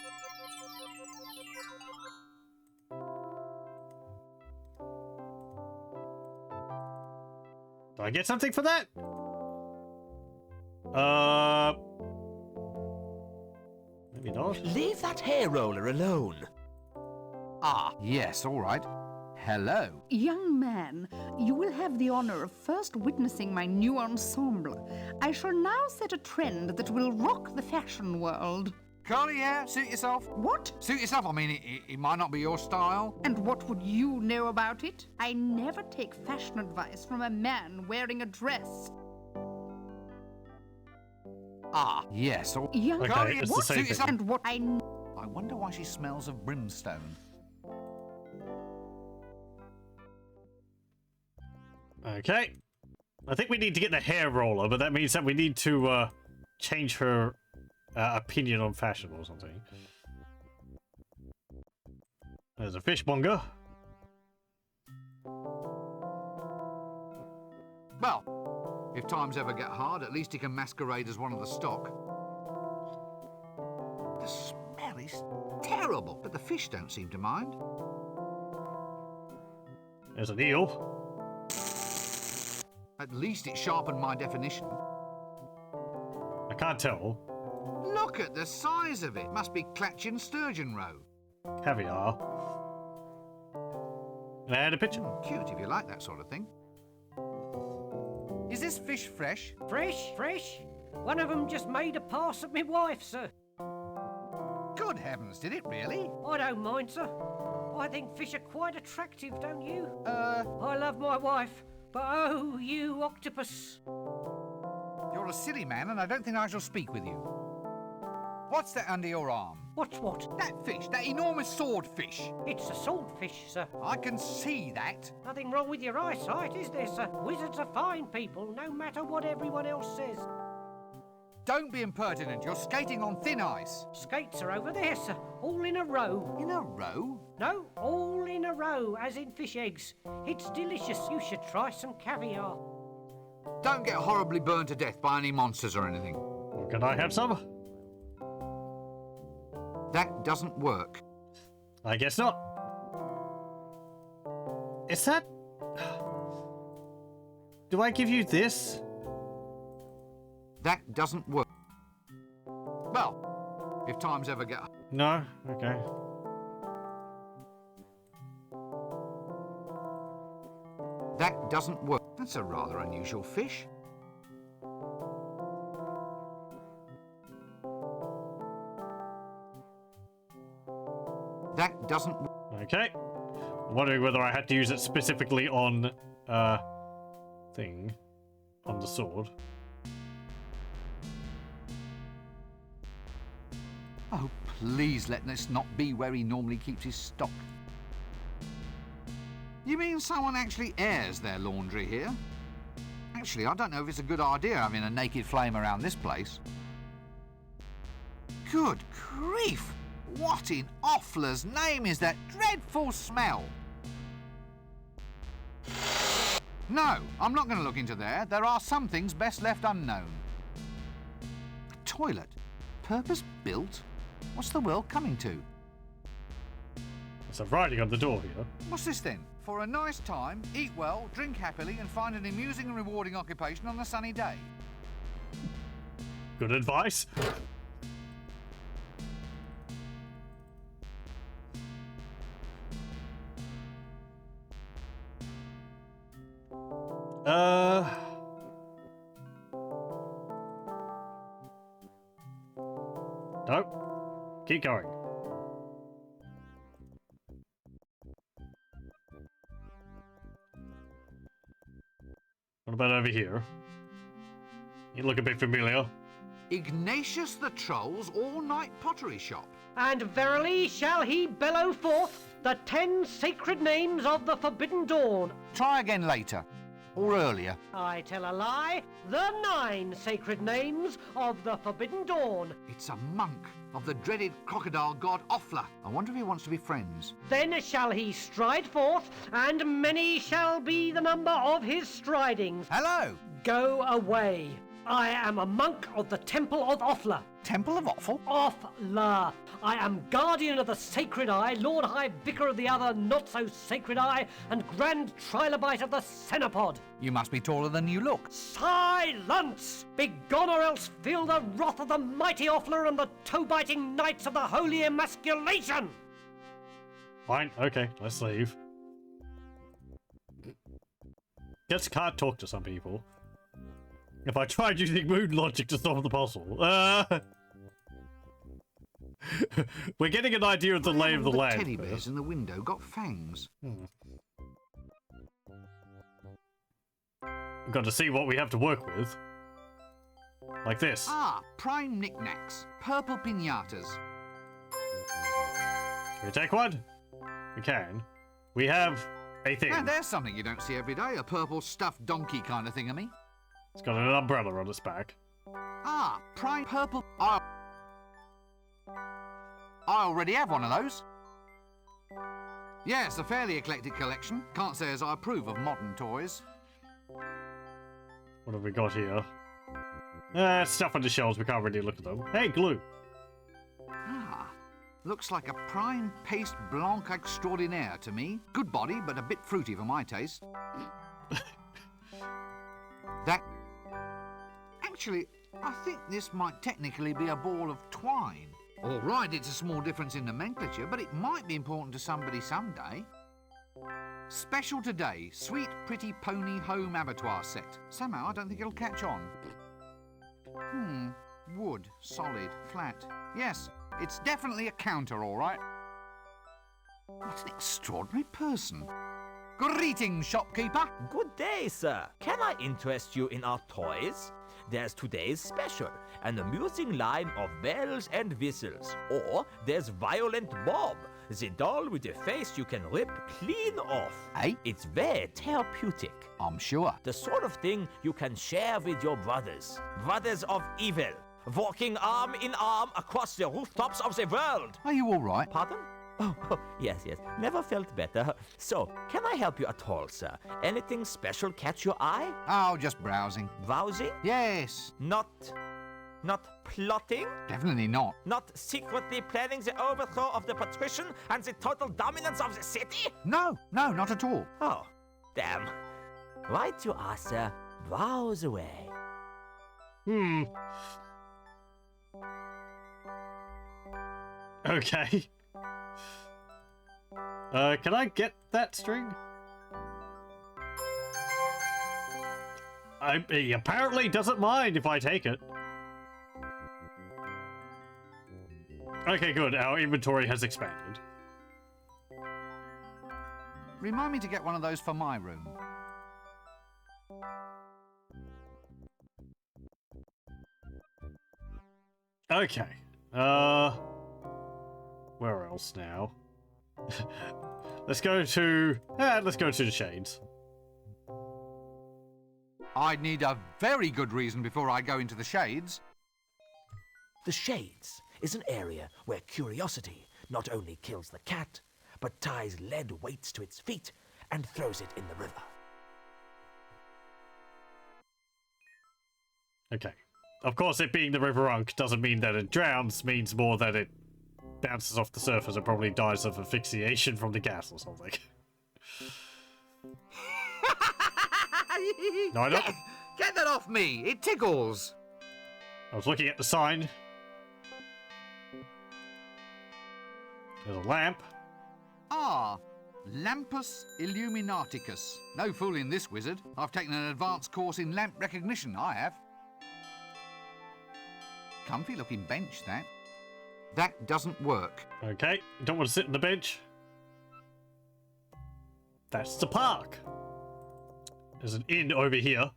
Do I get something for that? Maybe not. Leave that hair roller alone. Ah, yes, all right. Hello. Young man, you will have the honor of first witnessing my new ensemble. I shall now set a trend that will rock the fashion world. Curly hair, suit yourself. What? Suit yourself, I mean, it might not be your style. And what would you know about it? I never take fashion advice from a man wearing a dress. Ah, yes. Young Okay, it's the what? same Suit thing. yourself. And what I wonder why she smells of brimstone. Okay. I think we need to get the hair roller, but that means that we need to change her opinion on fashion or something. There's a fishmonger. Well, if times ever get hard, at least he can masquerade as one of the stock. The smell is terrible, but the fish don't seem to mind. There's an eel. At least it sharpened my definition. I can't tell. Look at the size of it. Must be Clatchin sturgeon roe. Caviar. And I had a picture. Cute if you like that sort of thing. Is this fish fresh? Fresh, fresh. One of them just made a pass at my wife, sir. Good heavens, did it really? I don't mind, sir. I think fish are quite attractive, don't you? I love my wife, but oh, you octopus. You're a silly man, and I don't think I shall speak with you. What's that under your arm? What's what? That fish, that enormous swordfish. It's a swordfish, sir. I can see that. Nothing wrong with your eyesight, is there, sir? Wizards are fine people, no matter what everyone else says. Don't be impertinent. You're skating on thin ice. Skates are over there, sir. All in a row. In a row? No, all in a row, as in fish eggs. It's delicious. You should try some caviar. Don't get horribly burned to death by any monsters or anything. Well, can I have some? That doesn't work. I guess not. Is that... Do I give you this? That doesn't work. Well, if times ever get... No? Okay. That doesn't work. That's a rather unusual fish. That doesn't work. Okay. I'm wondering whether I had to use it specifically on, thing. On the sword. Oh, please let this not be where he normally keeps his stock. You mean someone actually airs their laundry here? Actually, I don't know if it's a good idea having a naked flame around this place. Good grief! What in Offler's name is that dreadful smell? No, I'm not going to look into there. There are some things best left unknown. A toilet? Purpose-built? What's the world coming to? There's some writing on the door here. What's this then? For a nice time, eat well, drink happily, and find an amusing and rewarding occupation on a sunny day. Good advice. Nope. Keep going. What about over here? You look a bit familiar. Ignatius the Troll's all-night pottery shop. And verily shall he bellow forth the 10 sacred names of the Forbidden Dawn. Try again later. Or earlier. I tell a lie. The 9 sacred names of the Forbidden Dawn. It's a monk of the dreaded crocodile god Offler. I wonder if he wants to be friends. Then shall he stride forth, and many shall be the number of his stridings. Hello! Go away. I am a monk of the Temple of Offler. Temple of Offal? Off la! I am guardian of the sacred eye, Lord High Vicar of the other not-so-sacred eye, and Grand Trilobite of the Cenopod. You must be taller than you look. Silence! Begone or else feel the wrath of the mighty Offler and the toe-biting knights of the Holy Emasculation! Fine, okay, let's leave. Guess can't talk to some people. If I tried using moon logic to solve the puzzle. We're getting an idea of the lay of the land. Teddy bears in the window got fangs. We've got to see what we have to work with. Like this. Ah, prime knickknacks. Purple piñatas. Can we take one? We can. We have a thing. And there's something you don't see every day. A purple stuffed donkey kind of thingamy. It's got an umbrella on its back. Ah, prime purple... I already have one of those. Yes, a fairly eclectic collection. Can't say as I approve of modern toys. What have we got here? Stuff on the shelves, we can't really look at them. Hey, glue! Ah, looks like a prime paste blanc extraordinaire to me. Good body, but a bit fruity for my taste. Actually, I think this might technically be a ball of twine. All right, it's a small difference in nomenclature, but it might be important to somebody someday. Special today, sweet pretty pony home abattoir set. Somehow I don't think it'll catch on. Wood, solid, flat. Yes, it's definitely a counter, all right. What an extraordinary person. Greetings, shopkeeper. Good day, sir. Can I interest you in our toys? There's today's special, an amusing line of bells and whistles. Or there's Violent Bob, the doll with a face you can rip clean off. Eh? It's very therapeutic. I'm sure. The sort of thing you can share with your brothers. Brothers of evil, walking arm in arm across the rooftops of the world. Are you all right? Pardon? Oh, yes. Never felt better. So, can I help you at all, sir? Anything special catch your eye? Oh, just browsing. Browsing? Yes. Not plotting? Definitely not. Not secretly planning the overthrow of the patrician and the total dominance of the city? No, not at all. Oh, damn. Right you are, sir. Browse away. Okay. Can I get that string? He apparently doesn't mind if I take it. Okay, good. Our inventory has expanded. Remind me to get one of those for my room. Okay. Where else now? Let's go to the Shades. I'd need a very good reason before I go into the Shades. The Shades is an area where curiosity not only kills the cat, but ties lead weights to its feet and throws it in the river. Okay. Of course, it being the River Anhk doesn't mean that it drowns, means more that it bounces off the surface and probably dies of asphyxiation from the gas or something. No, I don't. Get that off me! It tickles! I was looking at the sign. There's a lamp. Ah, Lampus Illuminaticus. No fooling this wizard. I've taken an advanced course in lamp recognition, I have. Comfy looking bench, that. That doesn't work. Okay, don't want to sit on the bench. That's the park. There's an inn over here.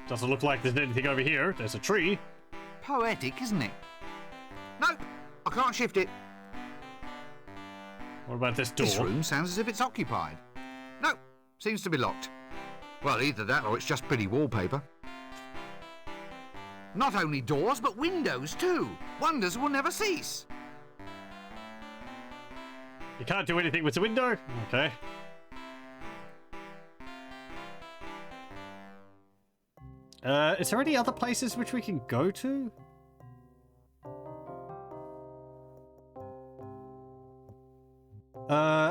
Doesn't look like there's anything over here. There's a tree. Poetic, isn't it? Nope, I can't shift it. What about this door? This room sounds as if it's occupied. Nope, seems to be locked. Well, either that or it's just pretty wallpaper. Not only doors, but windows too. Wonders will never cease. You can't do anything with the window? Okay. Is there any other places which we can go to?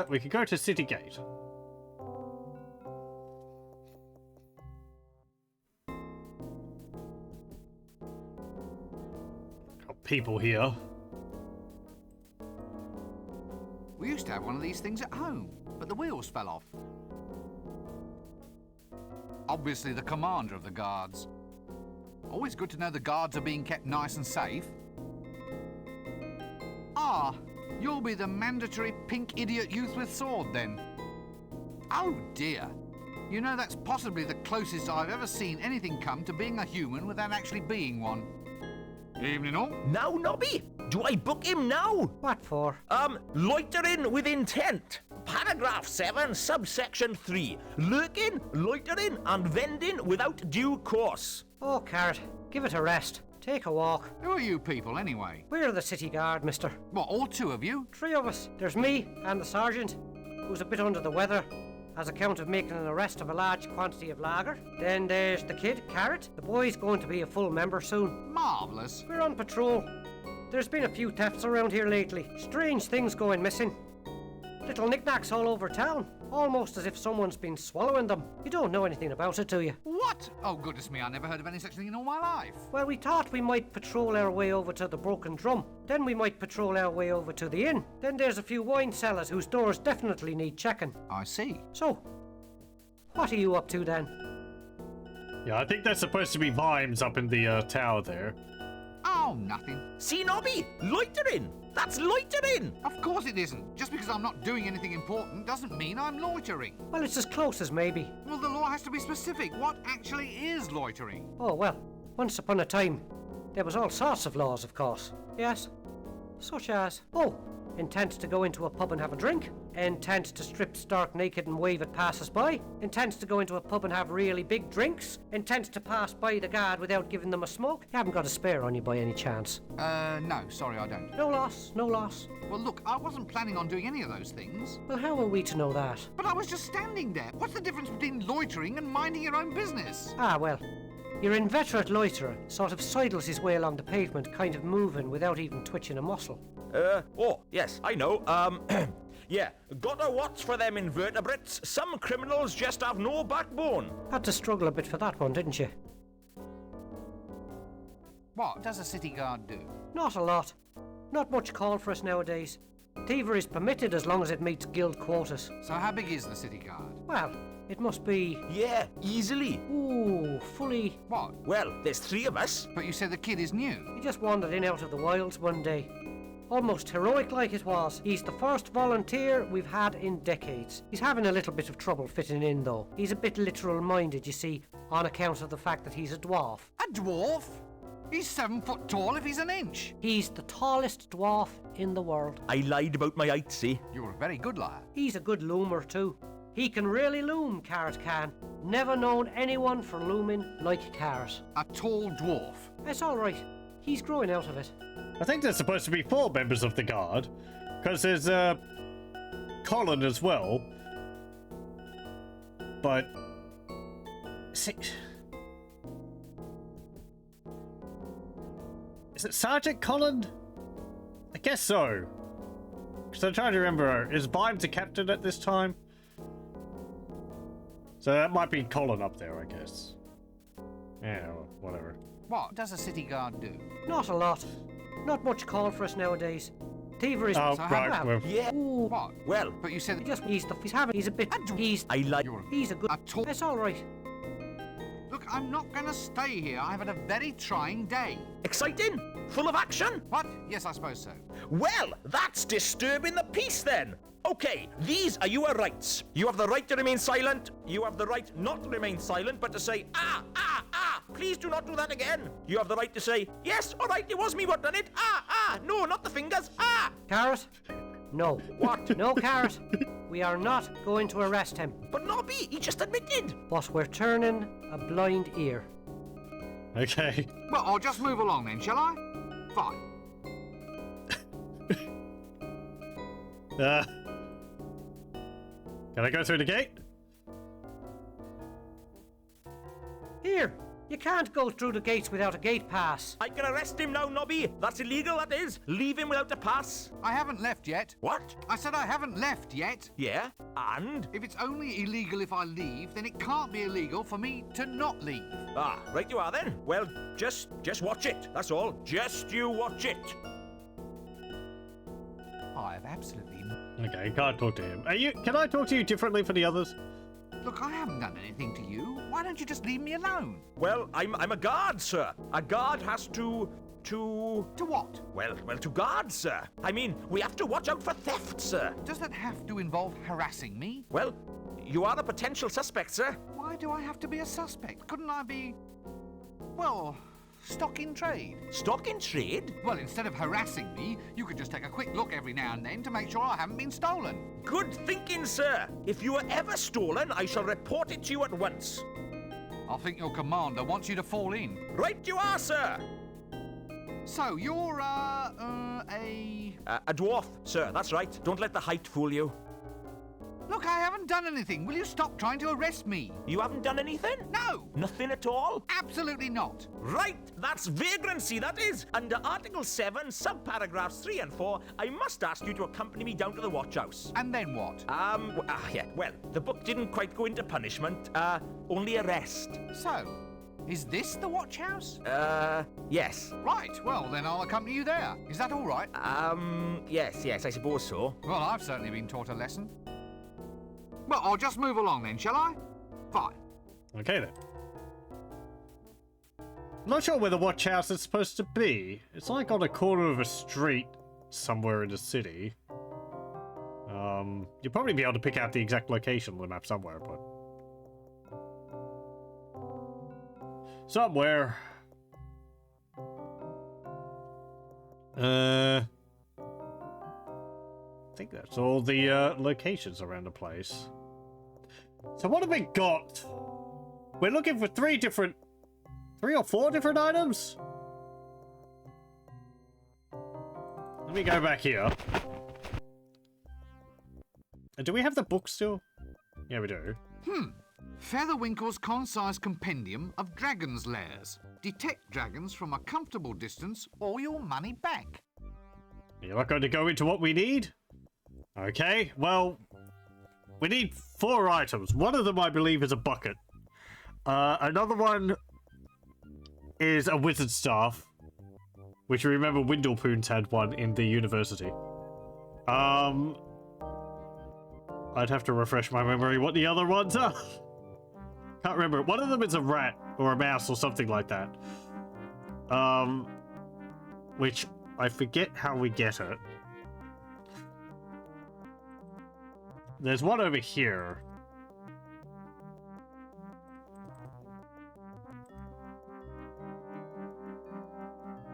We can go to City Gate. Got people here. We used to have one of these things at home, but the wheels fell off. Obviously the commander of the guards. Always good to know the guards are being kept nice and safe. Ah, you'll be the mandatory pink idiot youth with sword then. Oh dear. You know, that's possibly the closest I've ever seen anything come to being a human without actually being one. Evening all. Now, Nobby, do I book him now? What for? Loitering with intent. Paragraph 7, subsection 3. Lurking, loitering, and vending without due course. Oh, Carrot, give it a rest. Take a walk. Who are you people anyway? We're the city guard, mister. What, all two of you? 3 of us. There's me and the sergeant, who's a bit under the weather, as account of making an arrest of a large quantity of lager. Then there's the kid, Carrot. The boy's going to be a full member soon. Marvellous. We're on patrol. There's been a few thefts around here lately. Strange things going missing. Little knickknacks all over town. Almost as if someone's been swallowing them. You don't know anything about it, do you? What? Oh, goodness me, I never heard of any such thing in all my life. Well, we thought we might patrol our way over to the Broken Drum. Then we might patrol our way over to the inn. Then there's a few wine cellars whose doors definitely need checking. I see. So, what are you up to then? Yeah, I think there's supposed to be vibes up in the tower there. Oh, nothing. See, Nobby? Loitering! That's loitering! Of course it isn't. Just because I'm not doing anything important doesn't mean I'm loitering. Well, it's as close as maybe. Well, the law has to be specific. What actually is loitering? Oh, well, once upon a time, there was all sorts of laws, of course. Yes. Such as, intent to go into a pub and have a drink, intent to strip stark naked and wave at passers-by, intent to go into a pub and have really big drinks, intent to pass by the guard without giving them a smoke. You haven't got a spare on you by any chance? No, sorry, I don't. No loss, no loss. Well, look, I wasn't planning on doing any of those things. Well, how are we to know that? But I was just standing there. What's the difference between loitering and minding your own business? Ah, well, your inveterate loiterer sort of sidles his way along the pavement, kind of moving without even twitching a muscle. Yes, I know. Yeah, gotta watch for them invertebrates. Some criminals just have no backbone. Had to struggle a bit for that one, didn't you? What does a city guard do? Not a lot. Not much call for us nowadays. Thievery is permitted as long as it meets guild quotas. So how big is the city guard? Well, it must be... Yeah, easily. Ooh, fully... What? Well, there's 3 of us. But you said the kid is new. He just wandered in out of the wilds one day. Almost heroic like it was. He's the first volunteer we've had in decades. He's having a little bit of trouble fitting in, though. He's a bit literal-minded, you see, on account of the fact that he's a dwarf. A dwarf? He's 7 foot tall if he's an inch. He's the tallest dwarf in the world. I lied about my height, see? You're a very good liar. He's a good loomer, too. He can really loom, Carrot can. Never known anyone for looming like Carrot. A tall dwarf. That's all right. He's growing out of it. I think there's supposed to be 4 members of the guard, because there's Colin as well. But is it Sergeant Colin? I guess so. Because I'm trying to remember, is Vibe the captain at this time? So that might be Colin up there, I guess. Yeah, whatever. What does a city guard do? Not a lot. Not much call for us nowadays. Thievery is... Oh, So right. how- Well, Yeah. Ooh. What? Well, But you said He's a bit... He's... I lied. He's a good... a tall... That's all right. Look, I'm not going to stay here. I've had a very trying day. Exciting? Full of action? What? Yes, I suppose so. Well, that's disturbing the peace then. Okay, these are your rights. You have the right to remain silent. You have the right not to remain silent, but to say, please do not do that again. You have the right to say, yes, all right, it was me what done it. No, not the fingers. Carrot? No. What? No, Carrot. We are not going to arrest him. But Nobby, he just admitted. But we're turning a blind ear. Okay. Well, I'll just move along then, shall I? Fine. Can I go through the gate? Here, you can't go through the gates without a gate pass. I can arrest him now, Nobby. That's illegal, that is. Leave him without a pass. I haven't left yet. What? I said I haven't left yet. Yeah, and? If it's only illegal if I leave, then it can't be illegal for me to not leave. Ah, right you are then. Well, just watch it. That's all. Just you watch it. I have absolutely... Okay, can't talk to him. Can I talk to you differently for the others? Look, I haven't done anything to you. Why don't you just leave me alone? Well, I'm a guard, sir. A guard has to... To what? Well, to guard, sir. I mean, we have to watch out for theft, sir. Does that have to involve harassing me? Well, you are a potential suspect, sir. Why do I have to be a suspect? Couldn't I be... well, stock in trade? Stock in trade? Well, instead of harassing me, you could just take a quick look every now and then to make sure I haven't been stolen. Good thinking, sir. If you are ever stolen, I shall report it to you at once. I think your commander wants you to fall in. Right you are, sir. So, you're, a dwarf, sir, that's right. Don't let the height fool you. Look, I haven't done anything. Will you stop trying to arrest me? You haven't done anything? No! Nothing at all? Absolutely not. Right, that's vagrancy, that is. Under Article 7, subparagraphs 3 and 4, I must ask you to accompany me down to the watch house. And then what? Yeah, well, the book didn't quite go into punishment, only arrest. So, is this the watch house? Yes. Right, well, then I'll accompany you there. Is that all right? Yes, I suppose so. Well, I've certainly been taught a lesson. Well, I'll just move along then, shall I? Fine. Okay then. I'm not sure where the watch house is supposed to be. It's like on a corner of a street somewhere in the city. You'll probably be able to pick out the exact location on the map somewhere, but... somewhere. I think that's all the locations around the place. So what have we got? We're looking for 3 or 4 different items? Let me go back here. Do we have the book still? Yeah, we do. Featherwinkle's concise compendium of dragons' lairs. Detect dragons from a comfortable distance or your money back. You're not going to go into what we need? Okay, well, we need 4 items. One of them, I believe, is a bucket. Another one is a wizard staff, which you remember Windlepoons had one in the university. I'd have to refresh my memory what the other ones are. Can't remember. One of them is a rat or a mouse or something like that. Which I forget how we get it. There's one over here.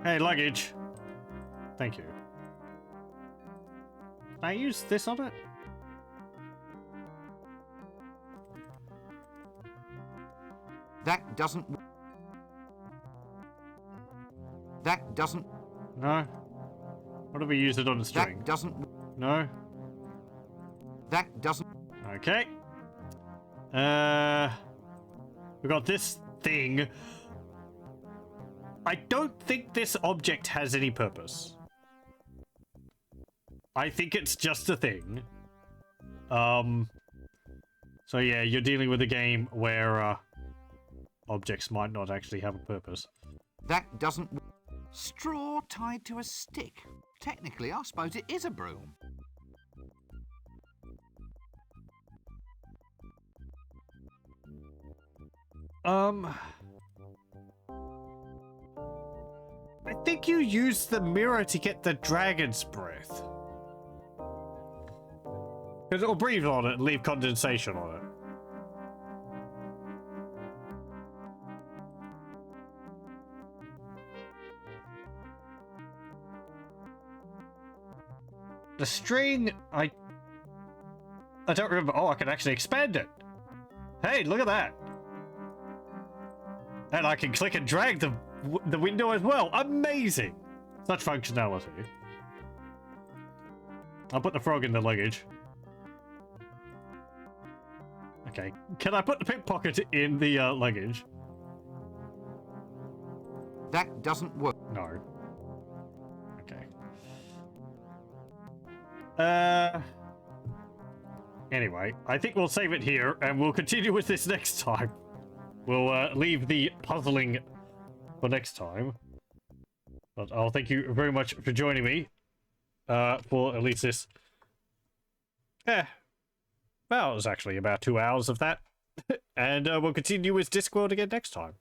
Hey, luggage. Thank you. Can I use this on it? That doesn't... No. What if we use it on the string? That doesn't... No. That doesn't... Okay. We got this thing. I don't think this object has any purpose. I think it's just a thing. So yeah, you're dealing with a game where objects might not actually have a purpose. That doesn't... Straw tied to a stick. Technically, I suppose it is a broom. I think you use the mirror to get the dragon's breath. Because it'll breathe on it and leave condensation on it. The string, I don't remember. Oh, I can actually expand it. Hey, look at that. And I can click and drag the window as well. Amazing! Such functionality. I'll put the frog in the luggage. Okay. Can I put the pickpocket in the luggage? That doesn't work. No. Okay. Anyway, I think we'll save it here, and we'll continue with this next time. We'll leave the puzzling for next time. But I'll thank you very much for joining me for at least this. Well, it was actually about 2 hours of that. And we'll continue with Discworld again next time.